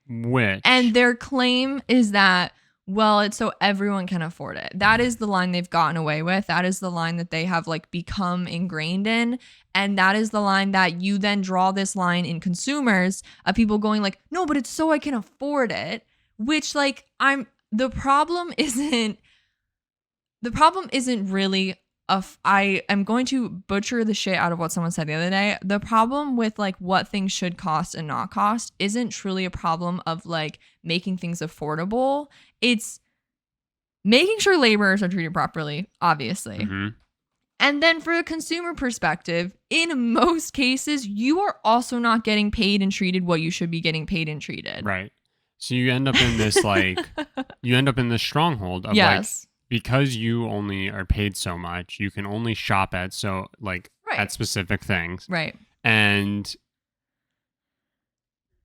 [SPEAKER 1] And their claim is that, well, it's so everyone can afford it. That is the line they've gotten away with. That is the line that they have like become ingrained in. And that is the line that you then draw this line in consumers of people going like, no, but it's so I can afford it. Which like the problem isn't really I am going to butcher the shit out of what someone said the other day. The problem with like what things should cost and not cost isn't truly a problem of like making things affordable. It's making sure laborers are treated properly, obviously.
[SPEAKER 2] Mm-hmm.
[SPEAKER 1] And then for a consumer perspective, in most cases, you are also not getting paid and treated what you should be getting paid and treated.
[SPEAKER 2] Right. So you end up in this like, stronghold of
[SPEAKER 1] yes.
[SPEAKER 2] like, because you only are paid so much, you can only shop at at specific things.
[SPEAKER 1] Right.
[SPEAKER 2] And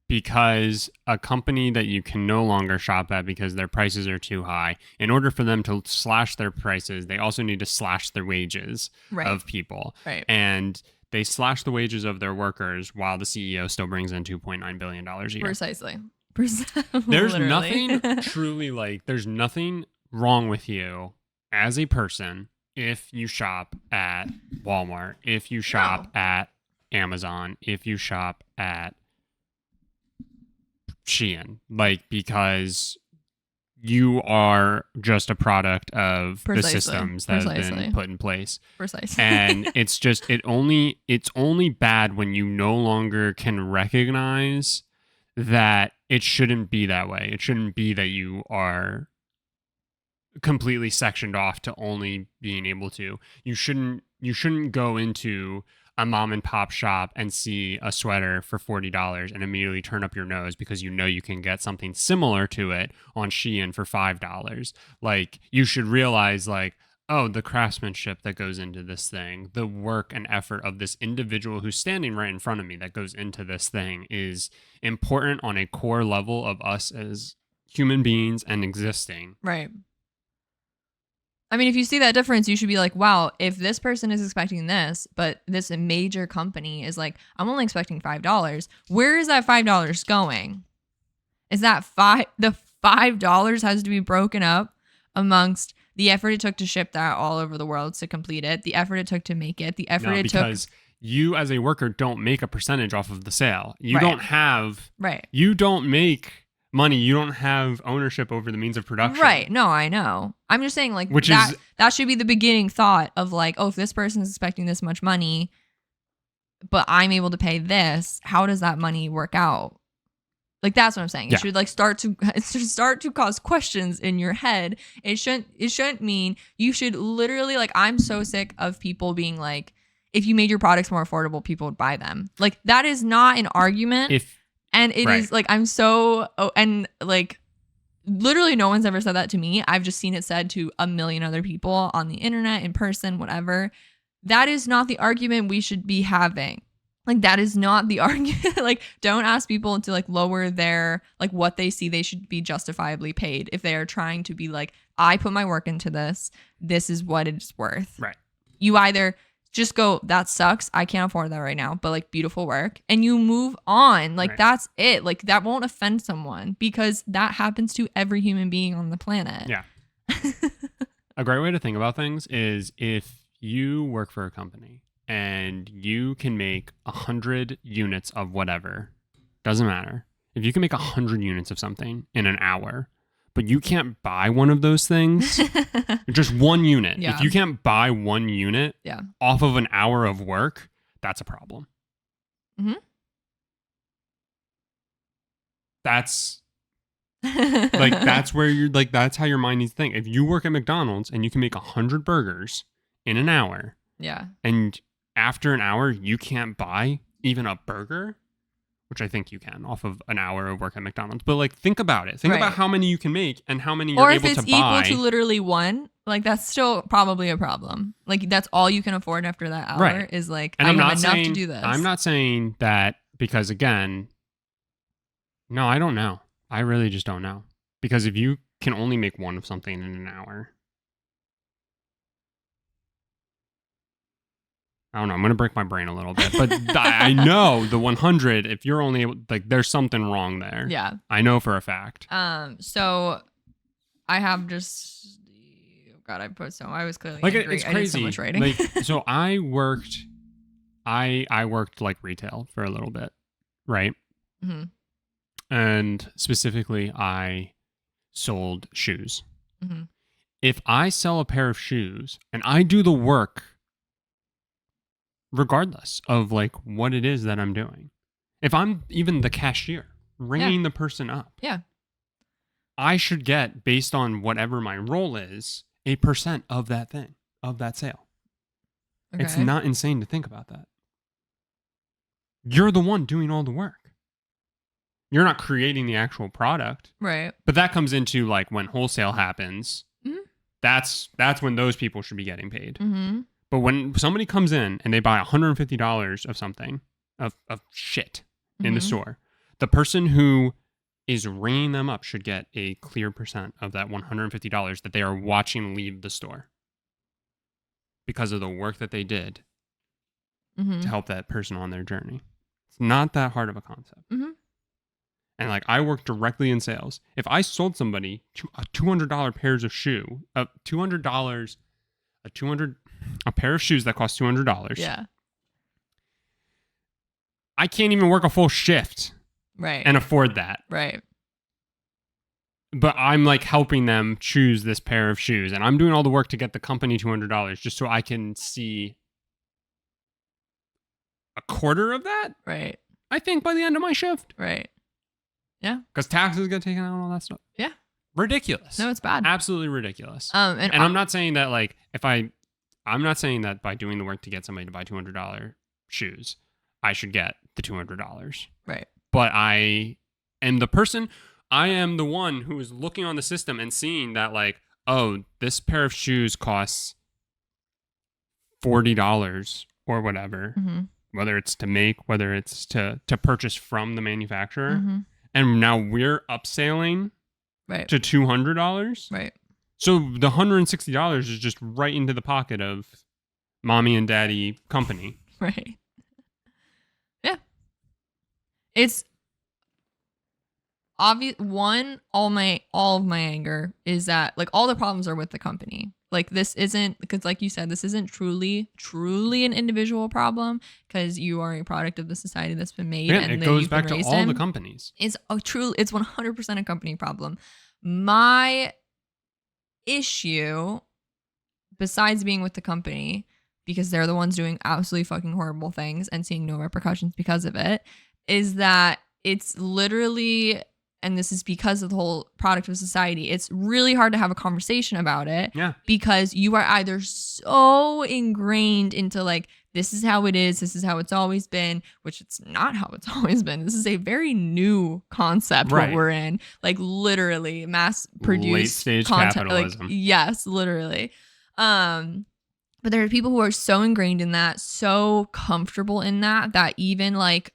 [SPEAKER 2] because a company that you can no longer shop at because their prices are too high, in order for them to slash their prices, they also need to slash the wages of people.
[SPEAKER 1] Right.
[SPEAKER 2] And they slash the wages of their workers while the CEO still brings in $2.9 billion a year.
[SPEAKER 1] Precisely.
[SPEAKER 2] There's nothing truly like, there's nothing wrong with you as a person if you shop at Walmart, if you shop at Amazon, if you shop at Shein, like, because you are just a product of the systems that have been put in place.
[SPEAKER 1] Precisely.
[SPEAKER 2] And it's just it's only bad when you no longer can recognize that it shouldn't be that way. It shouldn't be that you are completely sectioned off to only being able to. You shouldn't go into a mom and pop shop and see a sweater for $40 and immediately turn up your nose because you know you can get something similar to it on Shein for $5. Like, you should realize like, oh, the craftsmanship that goes into this thing, the work and effort of this individual who's standing right in front of me that goes into this thing is important on a core level of us as human beings and existing.
[SPEAKER 1] Right. I mean, if you see that difference, you should be like, wow, if this person is expecting this, but this major company is like, I'm only expecting $5. Where is that $5 going? Is that the $5 has to be broken up amongst the effort it took to ship that all over the world to complete it, the effort it took to make it, the effort it took.
[SPEAKER 2] Because you as a worker don't make a percentage off of the sale. You don't have, you don't make money. You don't have ownership over the means of production.
[SPEAKER 1] Right. No, I know. I'm just saying like that should be the beginning thought of like, oh, if this person is expecting this much money, but I'm able to pay this, how does that money work out? Like, that's what I'm saying. It should like start to cause questions in your head. It shouldn't mean you should literally like, I'm so sick of people being like, if you made your products more affordable, people would buy them. Like, that is not an argument. And it is like, and like literally no one's ever said that to me. I've just seen it said to a million other people on the internet, in person, whatever. That is not the argument we should be having. Like, that is not the argument. Like, don't ask people to like lower their, like what they see they should be justifiably paid if they are trying to be like, I put my work into this. This is what it's worth.
[SPEAKER 2] Right.
[SPEAKER 1] You either just go, that sucks, I can't afford that right now, but like, beautiful work, and you move on. Like, that's it. Like, that won't offend someone because that happens to every human being on the planet.
[SPEAKER 2] Yeah. A great way to think about things is if you work for a company and you can make 100 units of whatever, doesn't matter, If you can make 100 units of something in an hour, but you can't buy one of those things, just one unit.
[SPEAKER 1] Yeah.
[SPEAKER 2] If you can't buy one unit
[SPEAKER 1] Yeah.
[SPEAKER 2] off of an hour of work, that's a problem.
[SPEAKER 1] Mm-hmm.
[SPEAKER 2] That's like, that's where you're like, that's how your mind needs to think. If you work at McDonald's and you can make 100 burgers in an hour,
[SPEAKER 1] yeah.
[SPEAKER 2] and after an hour you can't buy even a burger, which I think you can off of an hour of work at McDonald's. But like, think about it. Think
[SPEAKER 1] Right.
[SPEAKER 2] about how many you can make and how many you're
[SPEAKER 1] Or
[SPEAKER 2] able
[SPEAKER 1] if
[SPEAKER 2] to
[SPEAKER 1] it's
[SPEAKER 2] buy.
[SPEAKER 1] equal to literally one, like that's still probably a problem. Like that's all you can afford after that hour
[SPEAKER 2] Right.
[SPEAKER 1] is like,
[SPEAKER 2] And
[SPEAKER 1] I
[SPEAKER 2] I'm
[SPEAKER 1] have
[SPEAKER 2] not
[SPEAKER 1] enough
[SPEAKER 2] saying,
[SPEAKER 1] to do this.
[SPEAKER 2] I'm not saying that because, again, no, I don't know. I really just don't know. Because if you can only make one of something in an hour, I don't know. I'm going to break my brain a little bit. But I know the 100, if you're only able, like, there's something wrong there.
[SPEAKER 1] Yeah.
[SPEAKER 2] I know for a fact.
[SPEAKER 1] So I have just, oh God, I was clearly
[SPEAKER 2] Like,
[SPEAKER 1] angry.
[SPEAKER 2] it's
[SPEAKER 1] I did
[SPEAKER 2] crazy.
[SPEAKER 1] so much writing.
[SPEAKER 2] Like, so I worked like retail for a little bit, right?
[SPEAKER 1] Mm-hmm.
[SPEAKER 2] And specifically, I sold shoes.
[SPEAKER 1] Mm-hmm.
[SPEAKER 2] If I sell a pair of shoes and I do the work regardless of like what it is that I'm doing, if I'm even the cashier ringing the person up, I should get, based on whatever my role is, 8% of that thing, of that sale.
[SPEAKER 1] Okay.
[SPEAKER 2] It's not insane to think about that. You're the one doing all the work. You're not creating the actual product.
[SPEAKER 1] Right.
[SPEAKER 2] But that comes into like when wholesale happens.
[SPEAKER 1] Mm-hmm.
[SPEAKER 2] That's when those people should be getting paid.
[SPEAKER 1] Mm-hmm.
[SPEAKER 2] But when somebody comes in and they buy $150 of something, of shit in the store, the person who is ringing them up should get a clear percent of that $150 that they are watching leave the store because of the work that they did to help that person on their journey. It's not that hard of a concept.
[SPEAKER 1] Mm-hmm.
[SPEAKER 2] And like, I work directly in sales. If I sold somebody a $200 pairs of shoe, a pair of shoes that cost $200.
[SPEAKER 1] Yeah.
[SPEAKER 2] I can't even work a full shift.
[SPEAKER 1] Right.
[SPEAKER 2] And afford that.
[SPEAKER 1] Right.
[SPEAKER 2] But I'm like helping them choose this pair of shoes, and I'm doing all the work to get the company $200 just so I can see a quarter of that.
[SPEAKER 1] Right.
[SPEAKER 2] I think by the end of my shift.
[SPEAKER 1] Right. Yeah.
[SPEAKER 2] Because taxes get taken out and all that stuff.
[SPEAKER 1] Yeah.
[SPEAKER 2] Ridiculous.
[SPEAKER 1] No, it's bad.
[SPEAKER 2] Absolutely ridiculous.
[SPEAKER 1] And
[SPEAKER 2] I'm not saying that like I'm not saying that by doing the work to get somebody to buy $200 shoes, I should get the $200.
[SPEAKER 1] Right.
[SPEAKER 2] But I am the one who is looking on the system and seeing that like, oh, this pair of shoes costs $40 or whatever, whether it's to make, whether it's to purchase from the manufacturer. And now we're upselling to $200.
[SPEAKER 1] Right.
[SPEAKER 2] So the $160 is just right into the pocket of mommy and daddy company.
[SPEAKER 1] Right. Yeah. It's obvious. One, all of my anger is that like all the problems are with the company. Like this isn't, because like you said, this isn't truly an individual problem, because you are a product of the society that's been made.
[SPEAKER 2] And it goes back to all
[SPEAKER 1] in.
[SPEAKER 2] the companies.
[SPEAKER 1] It's 100% a company problem. My issue, besides being with the company, because they're the ones doing absolutely fucking horrible things and seeing no repercussions because of it, is that it's literally, and this is because of the whole product of society, it's really hard to have a conversation about it.
[SPEAKER 2] Yeah.
[SPEAKER 1] Because you are either so ingrained into like, this is how it is, this is how it's always been, which it's not how it's always been. This is a very new concept what we're in. Like literally mass produced
[SPEAKER 2] late stage
[SPEAKER 1] content.
[SPEAKER 2] capitalism.
[SPEAKER 1] Like, yes, literally. But there are people who are so ingrained in that, so comfortable in that even like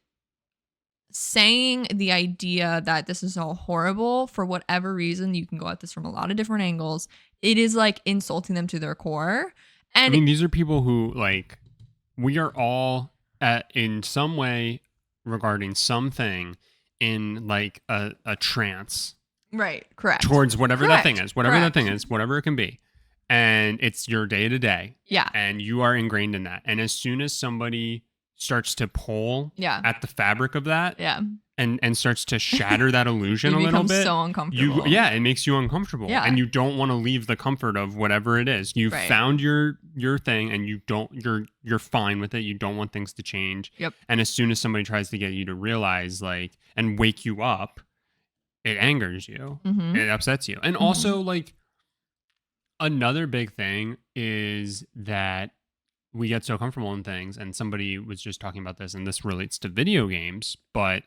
[SPEAKER 1] saying the idea that this is all horrible for whatever reason, you can go at this from a lot of different angles. It is like insulting them to their core. And
[SPEAKER 2] I mean, these are people who like, we are all in some way regarding something in like a trance.
[SPEAKER 1] Right. Correct.
[SPEAKER 2] Towards whatever
[SPEAKER 1] Correct.
[SPEAKER 2] that thing is, whatever
[SPEAKER 1] Correct.
[SPEAKER 2] that thing is, whatever it can be. And it's your day to day.
[SPEAKER 1] Yeah.
[SPEAKER 2] And you are ingrained in that. And as soon as somebody starts to pull
[SPEAKER 1] Yeah.
[SPEAKER 2] at the fabric of that
[SPEAKER 1] Yeah.
[SPEAKER 2] and starts to shatter that illusion a little
[SPEAKER 1] become
[SPEAKER 2] bit,
[SPEAKER 1] so uncomfortable.
[SPEAKER 2] it makes you uncomfortable.
[SPEAKER 1] Yeah.
[SPEAKER 2] And you don't want to leave the comfort of whatever it is. You've
[SPEAKER 1] Right.
[SPEAKER 2] found your thing and you're fine with it. You don't want things to change.
[SPEAKER 1] Yep.
[SPEAKER 2] And as soon as somebody tries to get you to realize like and wake you up, it angers you.
[SPEAKER 1] Mm-hmm.
[SPEAKER 2] It upsets you. And also like another big thing is that we get so comfortable in things, and somebody was just talking about this, and this relates to video games, but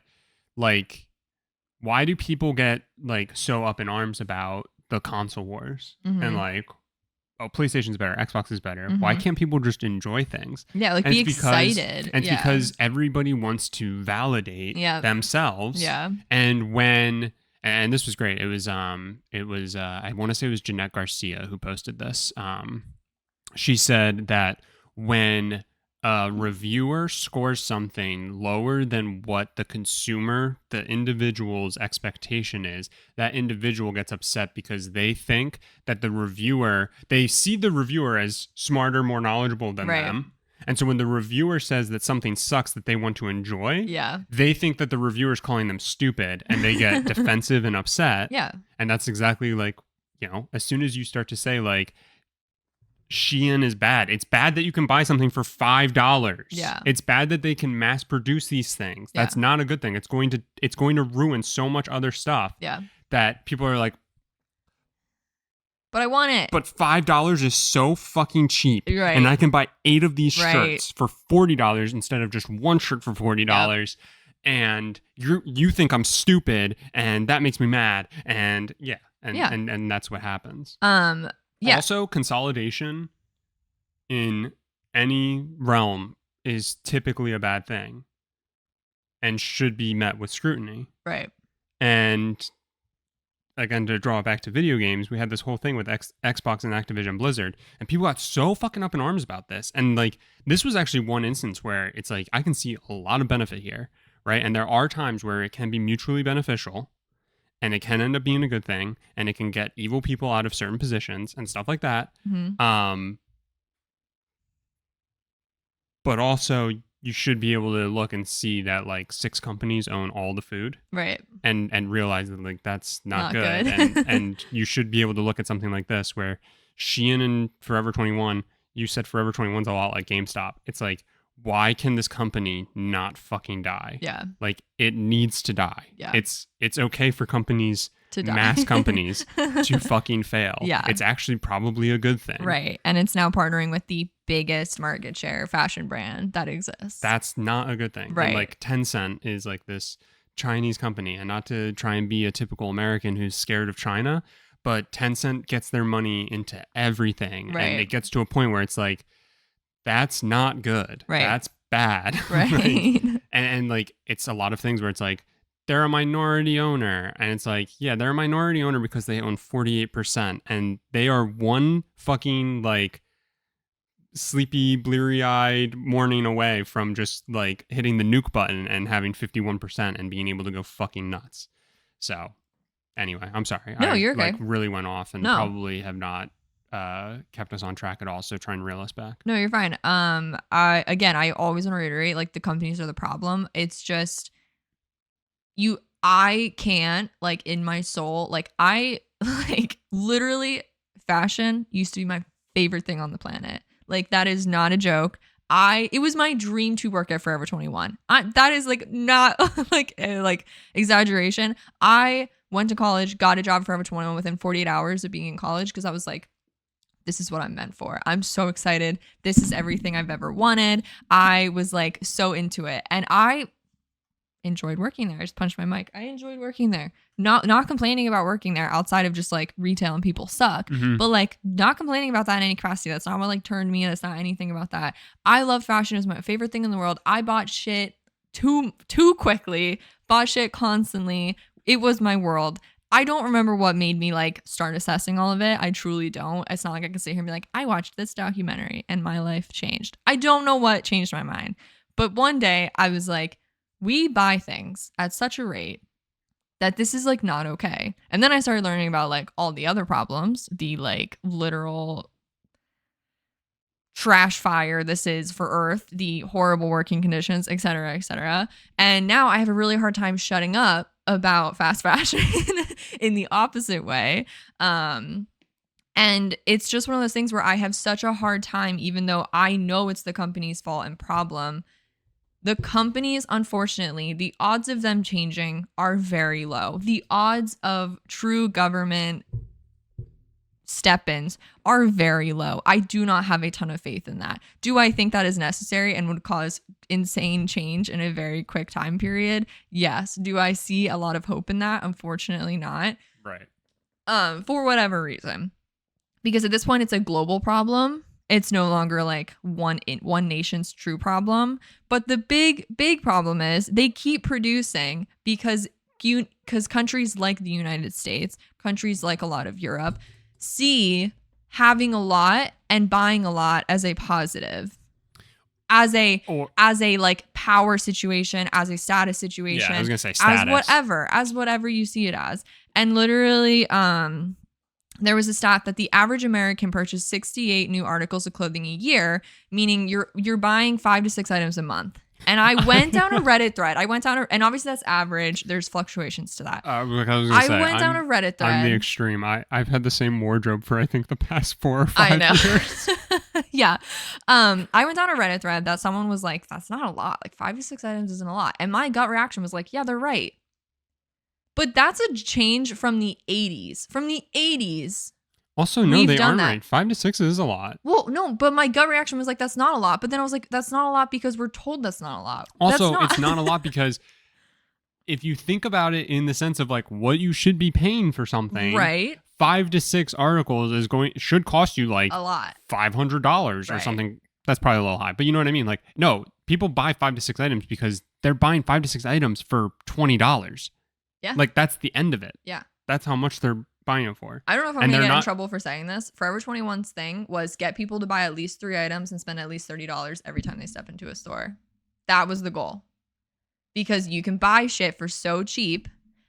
[SPEAKER 2] like, why do people get like so up in arms about the console wars and like, oh, PlayStation's better, Xbox is better? Why can't people just enjoy things?
[SPEAKER 1] Yeah, like
[SPEAKER 2] And
[SPEAKER 1] be
[SPEAKER 2] it's because-
[SPEAKER 1] excited.
[SPEAKER 2] And it's because everybody wants to validate themselves.
[SPEAKER 1] Yeah.
[SPEAKER 2] And this was great. It was I want to say it was Jeanette Garcia who posted this. She said that when a reviewer scores something lower than what the consumer, the individual's expectation is, that individual gets upset because they think that they see the reviewer as smarter, more knowledgeable than them. And so when the reviewer says that something sucks that they want to enjoy, they think that the reviewer is calling them stupid and they get defensive and upset.
[SPEAKER 1] Yeah.
[SPEAKER 2] And that's exactly like, as soon as you start to say like, Shein is bad. It's bad that you can buy something for $5.
[SPEAKER 1] Yeah.
[SPEAKER 2] It's bad that they can mass produce these things. That's not a good thing. It's going to ruin so much other stuff.
[SPEAKER 1] Yeah.
[SPEAKER 2] That people are like,
[SPEAKER 1] but I want it.
[SPEAKER 2] But $5 is so fucking cheap.
[SPEAKER 1] Right.
[SPEAKER 2] And I can buy 8 of these shirts for $40 instead of just one shirt for $40. Yep. And you think I'm stupid and that makes me mad. And and that's what happens.
[SPEAKER 1] Yeah.
[SPEAKER 2] Also, consolidation in any realm is typically a bad thing and should be met with scrutiny.
[SPEAKER 1] Right.
[SPEAKER 2] And again, to draw it back to video games, we had this whole thing with Xbox and Activision Blizzard, and people got so fucking up in arms about this. And like, this was actually one instance where it's like, I can see a lot of benefit here, right? And there are times where it can be mutually beneficial. And it can end up being a good thing, and it can get evil people out of certain positions and stuff like that. But also, you should be able to look and see that like 6 companies own all the food,
[SPEAKER 1] right?
[SPEAKER 2] And realize that like that's not good. and you should be able to look at something like this where Shein and Forever 21. You said Forever 21's a lot like GameStop. It's like, why can this company not fucking die?
[SPEAKER 1] Yeah.
[SPEAKER 2] Like, it needs to die.
[SPEAKER 1] Yeah.
[SPEAKER 2] It's okay for companies,
[SPEAKER 1] to die.
[SPEAKER 2] mass companies, to fucking fail.
[SPEAKER 1] Yeah.
[SPEAKER 2] It's actually probably a good thing.
[SPEAKER 1] Right. And it's now partnering with the biggest market share fashion brand that exists.
[SPEAKER 2] That's not a good thing.
[SPEAKER 1] Right.
[SPEAKER 2] And like Tencent is like this Chinese company, and not to try and be a typical American who's scared of China, but Tencent gets their money into everything.
[SPEAKER 1] Right.
[SPEAKER 2] And it gets to a point where it's like, that's not good.
[SPEAKER 1] Right.
[SPEAKER 2] That's bad.
[SPEAKER 1] Right.
[SPEAKER 2] Like, and like, it's a lot of things where it's like, they're a minority owner. And it's like, yeah, they're a minority owner because they own 48%. And they are one fucking like sleepy, bleary-eyed morning away from just like hitting the nuke button and having 51% and being able to go fucking nuts. So anyway, I'm sorry.
[SPEAKER 1] No, you're
[SPEAKER 2] like
[SPEAKER 1] okay.
[SPEAKER 2] really went off and probably have not kept us on track at all, so try and reel us back.
[SPEAKER 1] No, you're fine. I always want to reiterate, like, the companies are the problem. It's just I can't, like, in my soul, like, I like literally fashion used to be my favorite thing on the planet. Like, that is not a joke. It was my dream to work at Forever 21. That is like not like exaggeration. I went to college, got a job at Forever 21 within 48 hours of being in college because I was like, this is what I'm meant for. I'm so excited. This is everything I've ever wanted. I was like so into it. And I enjoyed working there. I just punched my mic. I enjoyed working there. Not complaining about working there outside of just like retail and people suck.
[SPEAKER 2] Mm-hmm.
[SPEAKER 1] But like not complaining about that in any capacity. That's not what like turned me. That's not anything about that. I love fashion. It's my favorite thing in the world. I bought shit too quickly. Bought shit constantly. It was my world. I don't remember what made me like start assessing all of it. I truly don't. It's not like I can sit here and be like, I watched this documentary and my life changed. I don't know what changed my mind. But one day I was like, we buy things at such a rate that this is like not okay. And then I started learning about like all the other problems, the like literal trash fire this is for Earth, the horrible working conditions, et cetera, et cetera. And now I have a really hard time shutting up about fast fashion in the opposite way. And it's just one of those things where I have such a hard time, even though I know it's the company's fault and problem. The companies, unfortunately, the odds of them changing are very low. The odds of true government step-ins are very low. I do not have a ton of faith in that. Do I think that is necessary and would cause insane change in a very quick time period? Yes. Do I see a lot of hope in that? Unfortunately not.
[SPEAKER 2] Right.
[SPEAKER 1] For whatever reason. Because at this point it's a global problem. It's no longer like one nation's true problem. But the big problem is they keep producing because countries like the United States, countries like a lot of Europe, see having a lot and buying a lot as a positive, as a like power situation, as a status situation.
[SPEAKER 2] Yeah, I was gonna say status.
[SPEAKER 1] as whatever you see it as. And literally, there was a stat that the average American purchased 68 new articles of clothing a year, meaning you're buying 5 to 6 items a month. And I went down a Reddit thread. And obviously that's average. There's fluctuations to that.
[SPEAKER 2] I went
[SPEAKER 1] down a Reddit thread.
[SPEAKER 2] I'm the extreme. I've had the same wardrobe for I think the past 4 or 5 years.
[SPEAKER 1] Yeah. I went down a Reddit thread that someone was like, that's not a lot. Like 5 to 6 items isn't a lot. And my gut reaction was like, yeah, they're right. But that's a change from the 80s. From the 80s.
[SPEAKER 2] Also, no, they aren't right. 5 to 6 is a lot.
[SPEAKER 1] Well, no, but my gut reaction was like, that's not a lot. But then I was like, that's not a lot because we're told that's not a lot.
[SPEAKER 2] Also, it's not a lot because if you think about it in the sense of like what you should be paying for something,
[SPEAKER 1] right?
[SPEAKER 2] 5 to 6 articles should cost you like
[SPEAKER 1] a lot,
[SPEAKER 2] $500 or something. That's probably a little high, but you know what I mean? Like, no, people buy 5 to 6 items because they're buying 5 to 6 items for $20.
[SPEAKER 1] Yeah,
[SPEAKER 2] like that's the end of it.
[SPEAKER 1] Yeah,
[SPEAKER 2] that's how much they're buying it for.
[SPEAKER 1] I don't know if I'm gonna get in trouble for saying this. Forever 21's thing was get people to buy at least 3 items and spend at least $30 every time they step into a store. That was the goal. Because you can buy shit for so cheap,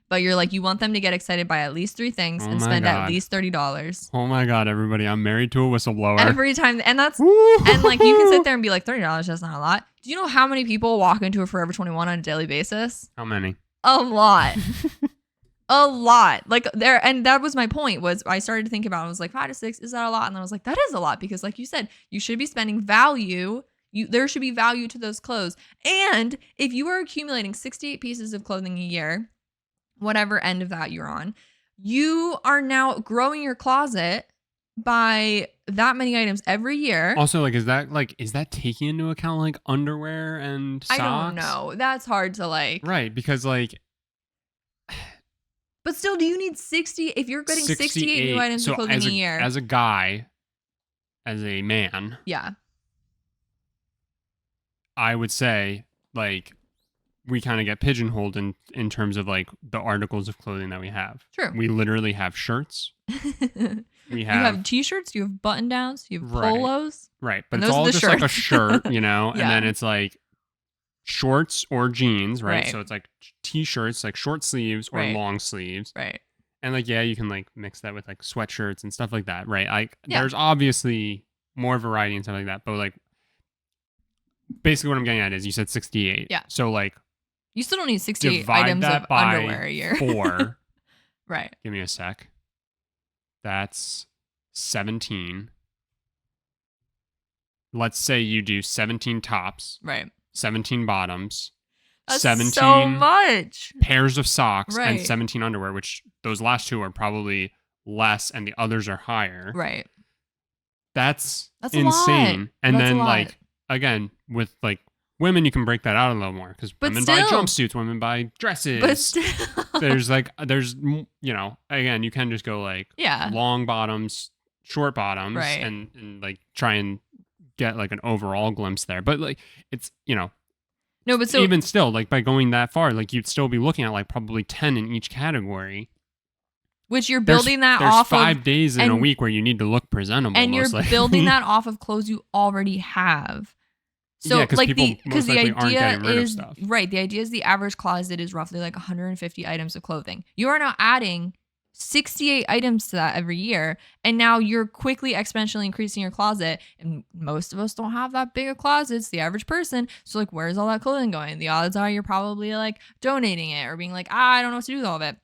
[SPEAKER 1] but you're like, you want them to get excited by at least 3 things and spend at least $30.
[SPEAKER 2] Oh my God, everybody, I'm married to a whistleblower.
[SPEAKER 1] Every time. And that's, and like you can sit there and be like, $30, that's not a lot. Do you know how many people walk into a Forever 21 on a daily basis?
[SPEAKER 2] How many?
[SPEAKER 1] A lot. A lot. Like there, and that was my point, was I started to think about it. I was like, 5 to 6, is that a lot? And then I was like, that is a lot, because like you said, you should be spending value. There should be value to those clothes. And if you are accumulating 68 pieces of clothing a year, whatever end of that you're on, you are now growing your closet by that many items every year.
[SPEAKER 2] Also, like, is that taking into account like underwear and socks?
[SPEAKER 1] I don't know. That's hard to like.
[SPEAKER 2] Right, because like.
[SPEAKER 1] But still, do you need 60? If you're getting 68 new items of clothing a year.
[SPEAKER 2] As a guy, as a man.
[SPEAKER 1] Yeah.
[SPEAKER 2] I would say, like, we kind of get pigeonholed in terms of, like, the articles of clothing that we have.
[SPEAKER 1] True.
[SPEAKER 2] We literally have shirts. You have
[SPEAKER 1] T-shirts, you have button-downs, you have polos.
[SPEAKER 2] Right, but it's all just like a shirt, you know?
[SPEAKER 1] Yeah.
[SPEAKER 2] And then it's, like, shorts or jeans, right?
[SPEAKER 1] Right.
[SPEAKER 2] So it's, like, T-shirts, like, short sleeves or long sleeves.
[SPEAKER 1] Right.
[SPEAKER 2] And, like, yeah, you can, like, mix that with, like, sweatshirts and stuff like that, right? Like, there's obviously more variety and stuff like that, but, like, basically what I'm getting at is you said 68.
[SPEAKER 1] Yeah.
[SPEAKER 2] So, like,
[SPEAKER 1] you still don't need 68 items of underwear a year.
[SPEAKER 2] 4.
[SPEAKER 1] Right.
[SPEAKER 2] Give me a sec. That's 17. Let's say you do 17 tops.
[SPEAKER 1] Right.
[SPEAKER 2] 17 bottoms.
[SPEAKER 1] That's
[SPEAKER 2] 17
[SPEAKER 1] so much.
[SPEAKER 2] Pairs of socks and
[SPEAKER 1] Right.
[SPEAKER 2] 17 underwear, which those last 2 are probably less and the others are higher.
[SPEAKER 1] Right.
[SPEAKER 2] That's
[SPEAKER 1] A
[SPEAKER 2] insane.
[SPEAKER 1] lot.
[SPEAKER 2] And
[SPEAKER 1] That's
[SPEAKER 2] then,
[SPEAKER 1] a lot.
[SPEAKER 2] like, again, with, like, women, you can break that out a little more because women buy jumpsuits, women buy dresses.
[SPEAKER 1] But still.
[SPEAKER 2] there's, you know, again, you can just go, like, long bottoms, short bottoms,
[SPEAKER 1] Right.
[SPEAKER 2] and, like, try and get, like, an overall glimpse there. But, like, it's, you know,
[SPEAKER 1] No, but so
[SPEAKER 2] even still, like, by going that far, like, you'd still be looking at, like, probably 10 in each category.
[SPEAKER 1] Which you're building
[SPEAKER 2] there's
[SPEAKER 1] off of.
[SPEAKER 2] There's 5 days in a week where you need to look presentable.
[SPEAKER 1] And you're
[SPEAKER 2] mostly.
[SPEAKER 1] building that off of clothes you already have. So,
[SPEAKER 2] yeah,
[SPEAKER 1] like,
[SPEAKER 2] because
[SPEAKER 1] the idea is,
[SPEAKER 2] stuff.
[SPEAKER 1] right, the idea is the average closet is roughly like 150 items of clothing. You are now adding 68 items to that every year. And now you're quickly exponentially increasing your closet. And most of us don't have that big of closets, the average person. So like, where's all that clothing going? The odds are you're probably like donating it or being like, I don't know what to do with all of it.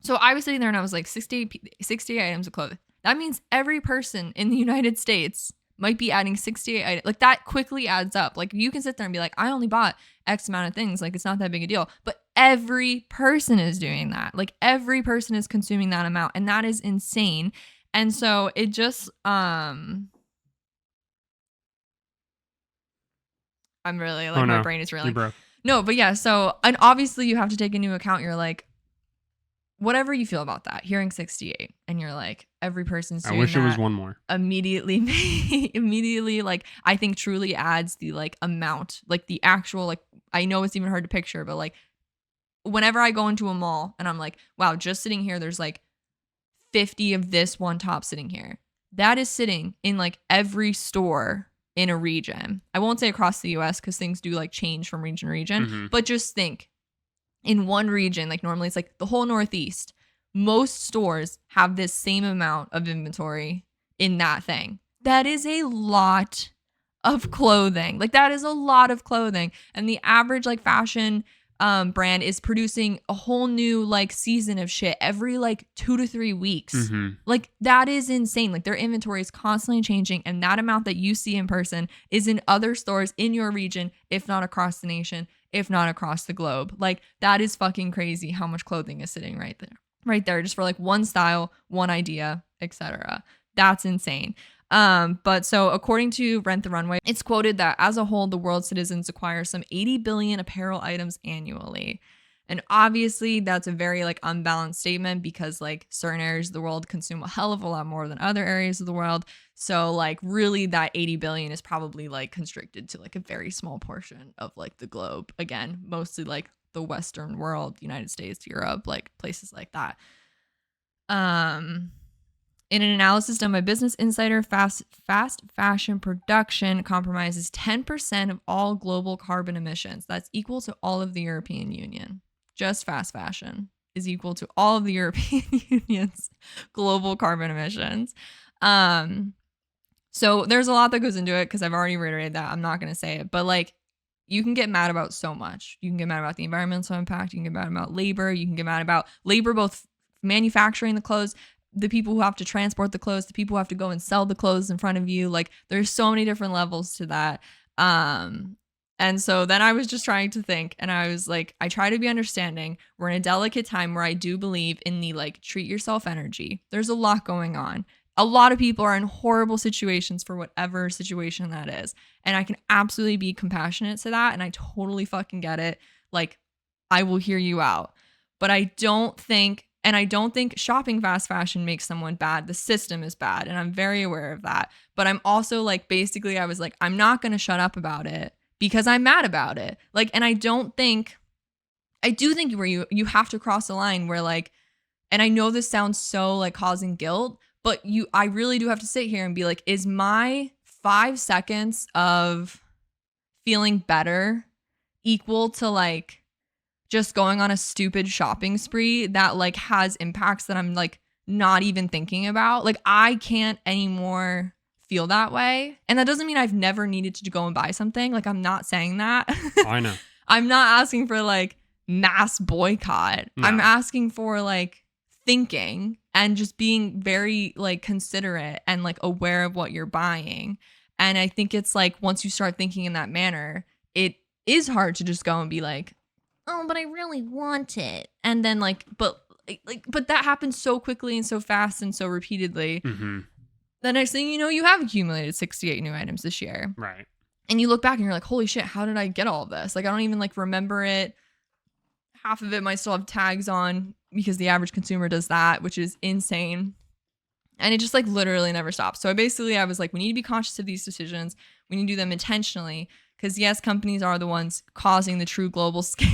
[SPEAKER 1] So I was sitting there and I was like, 68 items of clothing. That means every person in the United States might be adding 68 items. Like that quickly adds up. Like you can sit there and be like, I only bought X amount of things. Like it's not that big a deal. But every person is doing that. Like every person is consuming that amount. And that is insane. And so it just, I'm really like, my brain is really, no, but yeah. So, and obviously you have to take into account, you're like, whatever you feel about that, hearing 68 and you're like, every person's doing that. I wish it was one more. Immediately, like, I think truly adds the like amount, like the actual, like, I know it's even hard to picture, but like, whenever I go into a mall and I'm like, wow, just sitting here, there's like 50 of this one top sitting here. That is sitting in like every store in a region. I won't say across the US because things do like change from region to region, but just think, in one region, like normally it's like the whole Northeast, most stores have this same amount of inventory in that thing. That is a lot of clothing. Like that is a lot of clothing. And the average like fashion brand is producing a whole new like season of shit every like 2 to 3 weeks. Like that is insane. Like their inventory is constantly changing. And that amount that you see in person is in other stores in your region, if not across the nation, if not across the globe. Like that is fucking crazy how much clothing is sitting right there just for like one style, one idea, etc. That's insane. But so according to Rent the Runway, it's quoted that as a whole, the world's citizens acquire some 80 billion apparel items annually. And obviously that's a very like unbalanced statement because like certain areas of the world consume a hell of a lot more than other areas of the world. So like really that 80 billion is probably like constricted to like a very small portion of like the globe. Again, mostly like the Western world, United States, Europe, like places like that. In an analysis done by Business Insider, fast fashion production compromises 10% of all global carbon emissions. That's equal to all of the European Union. Just fast fashion is equal to all of the European Union's global carbon emissions. So there's a lot that goes into it because I've already reiterated that. I'm not going to say it, but like you can get mad about so much. You can get mad about the environmental impact. You can get mad about labor. You can get mad about labor, both manufacturing the clothes, the people who have to transport the clothes, the people who have to go and sell the clothes in front of you. Like there's so many different levels to that. And so then I was just trying to think and I was like, I try to be understanding. We're in a delicate time where I do believe in the like treat yourself energy. There's a lot going on. A lot of people are in horrible situations for whatever situation that is. And I can absolutely be compassionate to that. And I totally fucking get it. Like I will hear you out. But I don't think shopping fast fashion makes someone bad. The system is bad. And I'm very aware of that. But I'm also like, basically, I was like, I'm not going to shut up about it because I'm mad about it. Like, and I do think where you have to cross a line where like, and I know this sounds so like causing guilt, but I really do have to sit here and be like, is my 5 seconds of feeling better equal to like just going on a stupid shopping spree that like has impacts that I'm like not even thinking about? Like I can't anymore feel that way. And that doesn't mean I've never needed to go and buy something. Like I'm not saying that.
[SPEAKER 2] I know.
[SPEAKER 1] I'm not asking for like mass boycott. No. I'm asking for like thinking and just being very like considerate and like aware of what you're buying. And I think it's like once you start thinking in that manner, it is hard to just go and be like, oh, but I really want it. And then like, but that happens so quickly and so fast and so repeatedly. Mm-hmm. The next thing you know, you have accumulated 68 new items this year.
[SPEAKER 2] Right.
[SPEAKER 1] And you look back and you're like, holy shit, how did I get all of this? Like, I don't even like remember it. Half of it might still have tags on because the average consumer does that, which is insane. And it just like literally never stops. So I was like, we need to be conscious of these decisions. We need to do them intentionally because yes, companies are the ones causing the true global scale.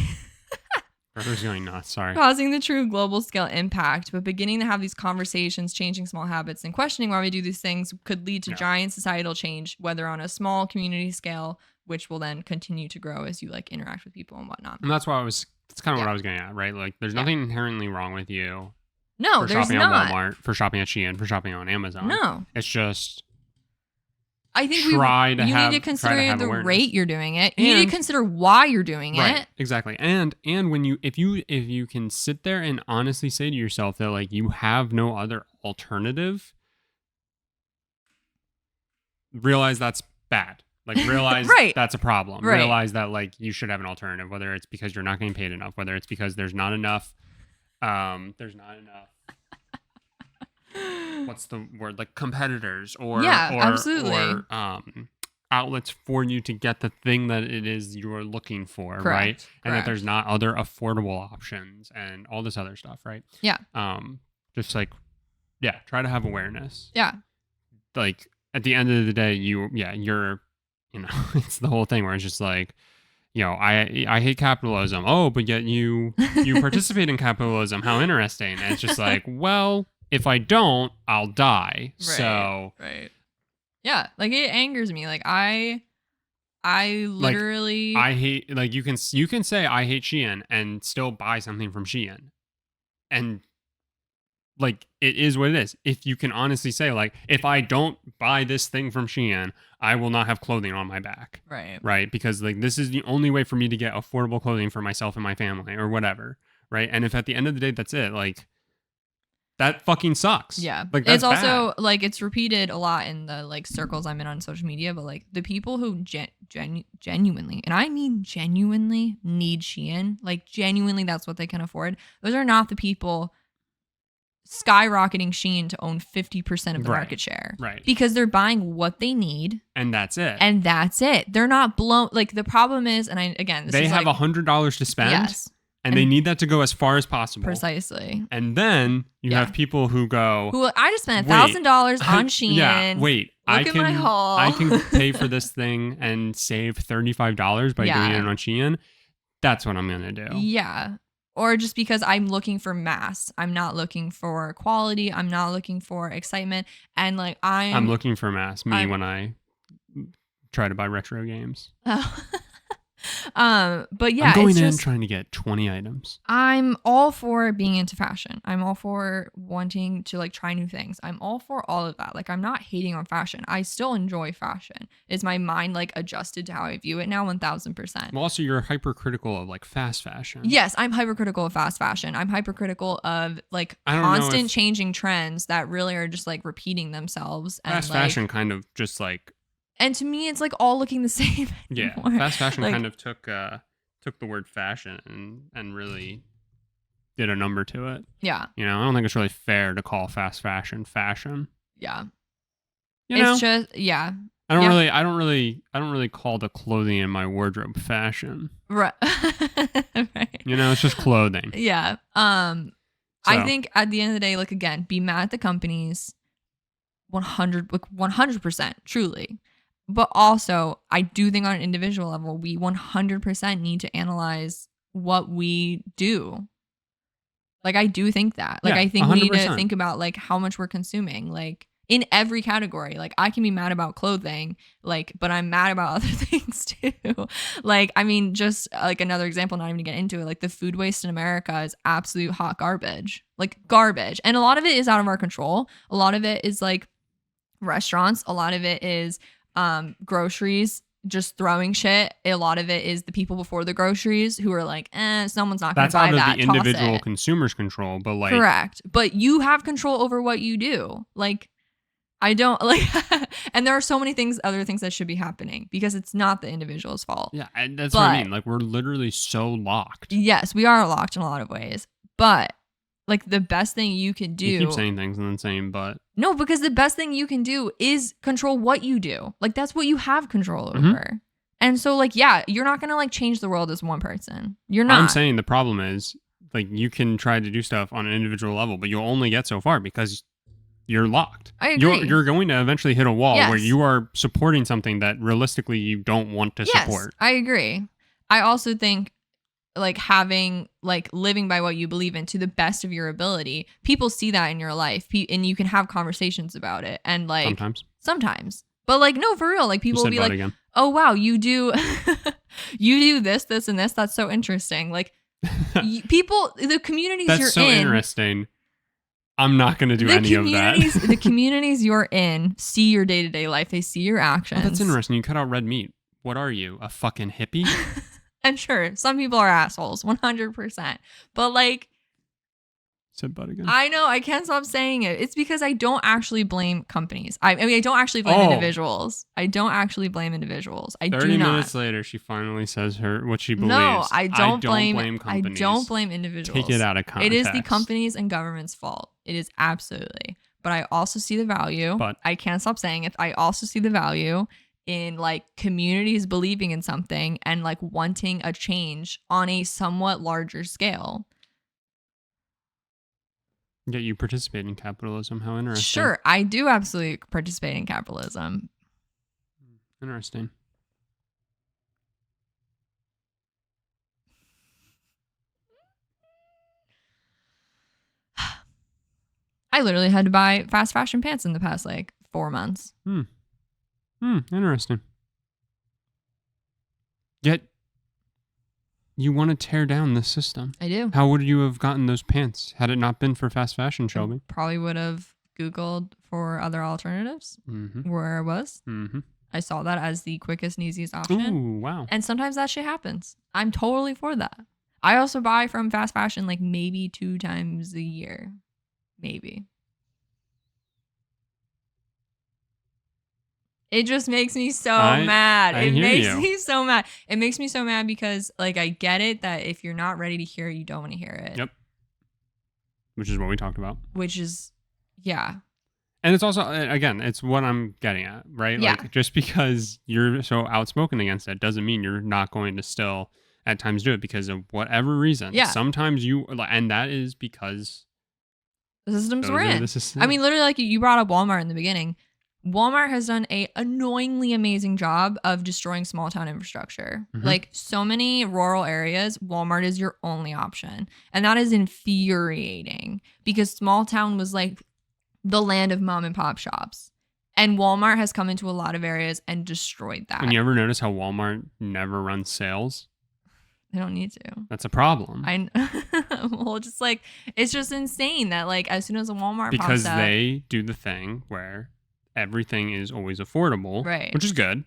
[SPEAKER 2] Who's going nuts? Sorry.
[SPEAKER 1] Causing the true global scale impact, but beginning to have these conversations, changing small habits, and questioning why we do these things could lead to giant societal change, whether on a small community scale, which will then continue to grow as you like interact with people and whatnot.
[SPEAKER 2] And that's kind of what I was getting at, right? Like, there's nothing inherently wrong with you
[SPEAKER 1] No,
[SPEAKER 2] for
[SPEAKER 1] there's
[SPEAKER 2] shopping
[SPEAKER 1] not.
[SPEAKER 2] on Walmart, for shopping at Shein, for shopping on Amazon.
[SPEAKER 1] No.
[SPEAKER 2] It's just
[SPEAKER 1] I think
[SPEAKER 2] you
[SPEAKER 1] need to consider the
[SPEAKER 2] awareness.
[SPEAKER 1] rate you're doing it. You need to consider why you're doing
[SPEAKER 2] right,
[SPEAKER 1] it.
[SPEAKER 2] Exactly. And when if you can sit there and honestly say to yourself that like you have no other alternative, realize that's bad. Like realize
[SPEAKER 1] right.
[SPEAKER 2] that's a problem.
[SPEAKER 1] Right.
[SPEAKER 2] Realize that like you should have an alternative, whether it's because you're not getting paid enough, whether it's because there's not enough what's the word, like competitors or
[SPEAKER 1] absolutely.
[SPEAKER 2] or outlets for you to get the thing that it is you're looking for.
[SPEAKER 1] Correct.
[SPEAKER 2] Right. And that there's not other affordable options and all this other stuff, right?
[SPEAKER 1] Yeah.
[SPEAKER 2] Just like try to have awareness.
[SPEAKER 1] Yeah.
[SPEAKER 2] Like at the end of the day, you're it's the whole thing where it's just like, I hate capitalism. Oh, but yet you participate in capitalism. How interesting. And it's just like, well, if I don't, I'll die.
[SPEAKER 1] Right,
[SPEAKER 2] so
[SPEAKER 1] right. Yeah, like it angers me. Like I literally
[SPEAKER 2] I hate, like you can say I hate Shein and still buy something from Shein. And like it is what it is. If you can honestly say like, if I don't buy this thing from Shein, I will not have clothing on my back.
[SPEAKER 1] Right.
[SPEAKER 2] Right. Because like this is the only way for me to get affordable clothing for myself and my family or whatever. Right. And if at the end of the day that's it, like that fucking sucks.
[SPEAKER 1] Yeah.
[SPEAKER 2] Like that's
[SPEAKER 1] it's also
[SPEAKER 2] bad.
[SPEAKER 1] like it's repeated a lot in the like circles I'm in on social media, but like the people who genuinely, and I mean genuinely, need Shein, like genuinely that's what they can afford. Those are not the people skyrocketing Shein to own 50% of the market share.
[SPEAKER 2] Right.
[SPEAKER 1] Because they're buying what they need.
[SPEAKER 2] And that's it.
[SPEAKER 1] And that's it. They're not blown. Like the problem is, and
[SPEAKER 2] they have $100 to spend.
[SPEAKER 1] Yes.
[SPEAKER 2] And they need that to go as far as possible.
[SPEAKER 1] Precisely.
[SPEAKER 2] And then you have people who go,
[SPEAKER 1] I just spent $1,000 on Shein.
[SPEAKER 2] Yeah, wait.
[SPEAKER 1] Look at my haul.
[SPEAKER 2] I can pay for this thing and save $35 by doing it on Shein. That's what I'm going to do.
[SPEAKER 1] Yeah. Or just because I'm looking for mass. I'm not looking for quality. I'm not looking for excitement. And like I'm
[SPEAKER 2] looking for mass. When I try to buy retro games.
[SPEAKER 1] Oh. But yeah,
[SPEAKER 2] I'm going in trying to get 20 items.
[SPEAKER 1] I'm all for being into fashion. I'm all for wanting to like try new things. I'm all for all of that. Like I'm not hating on fashion. I still enjoy fashion. Is my mind like adjusted to how I view it now? 1000%.
[SPEAKER 2] Well, also you're hypercritical of like fast fashion.
[SPEAKER 1] Yes, I'm hypercritical of fast fashion. I'm hypercritical of like constant changing trends that really are just like repeating themselves.
[SPEAKER 2] Fast fashion kind of just like.
[SPEAKER 1] And to me, it's like all looking the same anymore.
[SPEAKER 2] Yeah, fast fashion kind of took the word fashion and really did a number to it.
[SPEAKER 1] Yeah.
[SPEAKER 2] I don't think it's really fair to call fast fashion.
[SPEAKER 1] Yeah.
[SPEAKER 2] It's
[SPEAKER 1] just
[SPEAKER 2] I don't really call the clothing in my wardrobe fashion.
[SPEAKER 1] Right.
[SPEAKER 2] Right. It's just clothing.
[SPEAKER 1] Yeah. I think at the end of the day, like again, be mad at the companies 100%, truly. But also, I do think on an individual level, we 100% need to analyze what we do. Like, I do think that. Like, I think 100%. We need to think about, like, how much we're consuming. Like, in every category. Like, I can be mad about clothing, like, but I'm mad about other things, too. Like, I mean, just, like, another example, not even to get into it. Like, the food waste in America is absolute hot garbage. Like, garbage. And a lot of it is out of our control. A lot of it is, like, restaurants. A lot of it is groceries just throwing shit. A lot of it is the people before the groceries who are like, someone's not going to buy that.
[SPEAKER 2] That's out of the individual consumer's control, but like
[SPEAKER 1] correct. But you have control over what you do. Like I don't like, and there are so many other things that should be happening because it's not the individual's fault.
[SPEAKER 2] Yeah, and that's what I mean. Like we're literally so locked.
[SPEAKER 1] Yes, we are locked in a lot of ways, but like the best thing you can do.
[SPEAKER 2] You keep saying things and then saying but.
[SPEAKER 1] No, because the best thing you can do is control what you do. Like that's what you have control over.
[SPEAKER 2] Mm-hmm.
[SPEAKER 1] And so like, yeah, you're not going to like change the world as one person. You're not.
[SPEAKER 2] I'm saying the problem is like you can try to do stuff on an individual level, but you'll only get so far because you're locked.
[SPEAKER 1] I agree.
[SPEAKER 2] You're going to eventually hit a wall where you are supporting something that realistically you don't want to support.
[SPEAKER 1] I agree. I also think like having like living by what you believe in to the best of your ability, people see that in your life and you can have conversations about it. And like sometimes, but like, no, for real, like people will be like, again. Oh, wow, you do, you do this, and this. That's so interesting. Like people, the communities
[SPEAKER 2] that's
[SPEAKER 1] you're
[SPEAKER 2] so
[SPEAKER 1] in.
[SPEAKER 2] Interesting. I'm not going to do any of that.
[SPEAKER 1] The communities you're in see your day-to-day life. They see your actions.
[SPEAKER 2] Oh, that's interesting. You cut out red meat. What are you, a fucking hippie?
[SPEAKER 1] And sure, some people are assholes, 100%. But like,
[SPEAKER 2] said butt again.
[SPEAKER 1] I know, I can't stop saying it. It's because I don't actually blame companies. I mean, I don't actually blame individuals. I don't actually blame individuals. I do not.
[SPEAKER 2] 30 minutes later, she finally says what she believes.
[SPEAKER 1] No, I don't blame
[SPEAKER 2] companies.
[SPEAKER 1] I don't blame individuals.
[SPEAKER 2] Take it out of context.
[SPEAKER 1] It is the companies and government's fault. It is absolutely. But I also see the value.
[SPEAKER 2] But
[SPEAKER 1] I can't stop saying it. I also see the value in like communities believing in something and like wanting a change on a somewhat larger scale.
[SPEAKER 2] Yet you participate in capitalism. How interesting.
[SPEAKER 1] Sure, I do absolutely participate in capitalism.
[SPEAKER 2] Interesting.
[SPEAKER 1] I literally had to buy fast fashion pants in the past like 4 months.
[SPEAKER 2] Interesting. Yet you want to tear down the system.
[SPEAKER 1] I do.
[SPEAKER 2] How would you have gotten those pants had it not been for fast fashion, Shelby?
[SPEAKER 1] Probably would have Googled for other alternatives where I was. I saw that as the quickest and easiest option.
[SPEAKER 2] Ooh, wow.
[SPEAKER 1] And sometimes that shit happens. I'm totally for that. I also buy from fast fashion like maybe 2 times a year. Maybe. It just makes me so mad. It makes me so mad. It makes me so mad because like I get it that if you're not ready to hear it, you don't want to hear it.
[SPEAKER 2] Yep. Which is what we talked about.
[SPEAKER 1] Which is, yeah.
[SPEAKER 2] And it's also, again, it's what I'm getting at, right?
[SPEAKER 1] Yeah.
[SPEAKER 2] Like just because you're so outspoken against it doesn't mean you're not going to still at times do it because of whatever reason.
[SPEAKER 1] Yeah.
[SPEAKER 2] Sometimes and that is because
[SPEAKER 1] the systems we're in. I mean, literally, like you brought up Walmart in the beginning. Walmart has done a annoyingly amazing job of destroying small town infrastructure. Like so many rural areas, Walmart is your only option. And that is infuriating because small town was like the land of mom and pop shops. And Walmart has come into a lot of areas and destroyed that.
[SPEAKER 2] And you ever notice how Walmart never runs sales?
[SPEAKER 1] They don't need to.
[SPEAKER 2] That's a problem.
[SPEAKER 1] Well, just like, it's just insane that like as soon as a Walmart
[SPEAKER 2] because
[SPEAKER 1] pops up,
[SPEAKER 2] they do the thing where everything is always affordable,
[SPEAKER 1] right?
[SPEAKER 2] Which is good,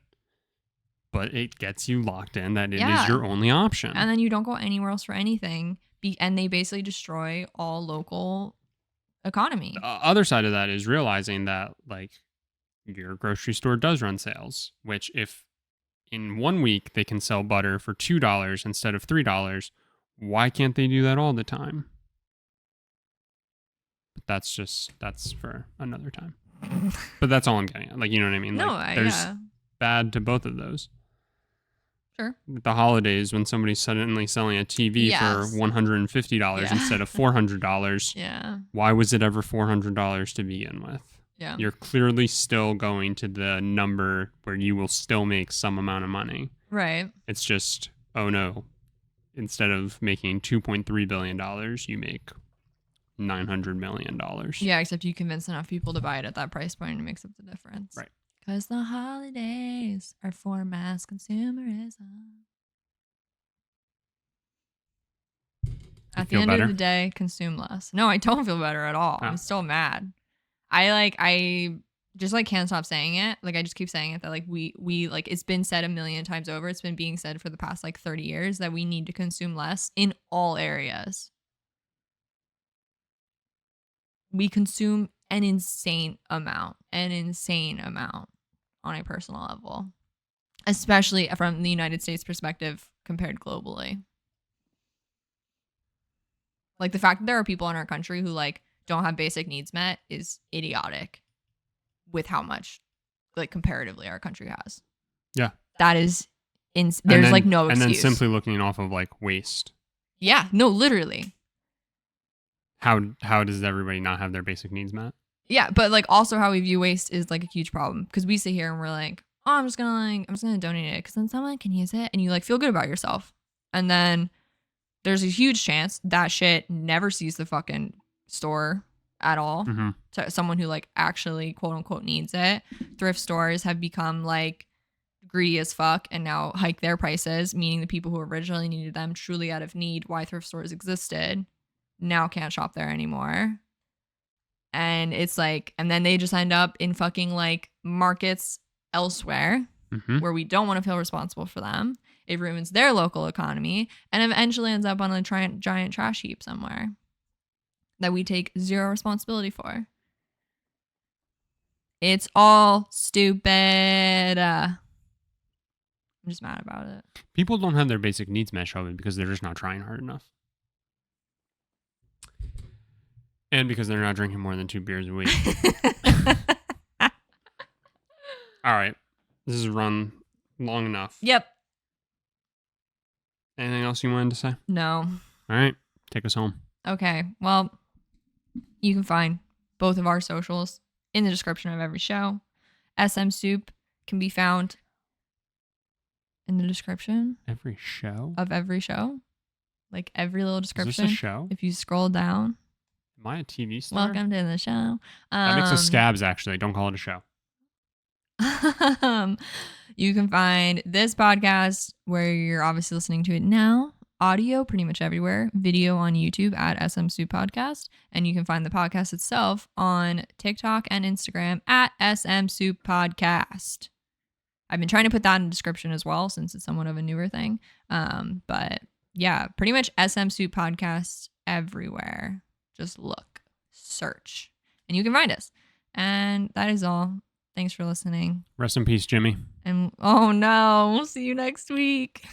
[SPEAKER 2] but it gets you locked in that it is your only option,
[SPEAKER 1] and then you don't go anywhere else for anything. And they basically destroy all local economy.
[SPEAKER 2] The other side of that is realizing that like your grocery store does run sales, which if in 1 week they can sell butter for $2 instead of $3, why can't they do that all the time? But that's for another time. But that's all I'm getting at. Like, you know what I mean?
[SPEAKER 1] No,
[SPEAKER 2] like, there's bad to both of those.
[SPEAKER 1] Sure.
[SPEAKER 2] The holidays when somebody's suddenly selling a TV for $150 instead of $400.
[SPEAKER 1] Yeah.
[SPEAKER 2] Why was it ever $400 to begin with?
[SPEAKER 1] Yeah.
[SPEAKER 2] You're clearly still going to the number where you will still make some amount of money.
[SPEAKER 1] Right.
[SPEAKER 2] It's just, oh no, instead of making $2.3 billion, you make $900 million.
[SPEAKER 1] Yeah, except you convince enough people to buy it at that price point and it makes up the difference.
[SPEAKER 2] Right.
[SPEAKER 1] Because the holidays are for mass consumerism. At the end of the day, consume less. No, I don't feel better at all. I'm still mad. I just like can't stop saying it. Like I just keep saying it that like we like it's been said a million times over. It's been being said for the past like 30 years that we need to consume less in all areas. We consume an insane amount on a personal level, especially from the United States perspective compared globally. Like the fact that there are people in our country who like don't have basic needs met is idiotic with how much like comparatively our country has. Yeah. That is there's like no excuse.
[SPEAKER 2] And then simply looking off of like waste.
[SPEAKER 1] Yeah, no, literally.
[SPEAKER 2] How does everybody not have their basic needs met?
[SPEAKER 1] Yeah, but like also how we view waste is like a huge problem because we sit here and we're like, oh, I'm just gonna donate it because then someone can use it and you like feel good about yourself. And then there's a huge chance that shit never sees the fucking store at all to someone who like actually quote unquote needs it. Thrift stores have become like greedy as fuck and now hike their prices, meaning the people who originally needed them truly out of need, why thrift stores existed, now can't shop there anymore. And it's like, and then they just end up in fucking like markets elsewhere where we don't want to feel responsible for them. It ruins their local economy and eventually ends up on a giant trash heap somewhere that we take zero responsibility for. It's all stupid. I'm just mad about it.
[SPEAKER 2] People don't have their basic needs met, Shelby, because they're just not trying hard enough. And because they're not drinking more than 2 beers a week. All right. This has run long enough.
[SPEAKER 1] Yep.
[SPEAKER 2] Anything else you wanted to say?
[SPEAKER 1] No.
[SPEAKER 2] All right. Take us home.
[SPEAKER 1] Okay. Well, you can find both of our socials in the description of every show. SMSoup can be found in the description.
[SPEAKER 2] Every show?
[SPEAKER 1] Of every show. Like every little description.
[SPEAKER 2] Is this a show?
[SPEAKER 1] If you scroll down.
[SPEAKER 2] Am I a TV star?
[SPEAKER 1] Welcome to the show.
[SPEAKER 2] That makes us scabs, actually. Don't call it a show.
[SPEAKER 1] You can find this podcast where you're obviously listening to it now. Audio pretty much everywhere. Video on YouTube at SMSoup Podcast. And you can find the podcast itself on TikTok and Instagram at SMSoup Podcast. I've been trying to put that in the description as well since it's somewhat of a newer thing. But yeah, pretty much SMSoup Podcast everywhere. Just look, search, and you can find us. And that is all. Thanks for listening.
[SPEAKER 2] Rest in peace, Jimmy.
[SPEAKER 1] And oh no, we'll see you next week.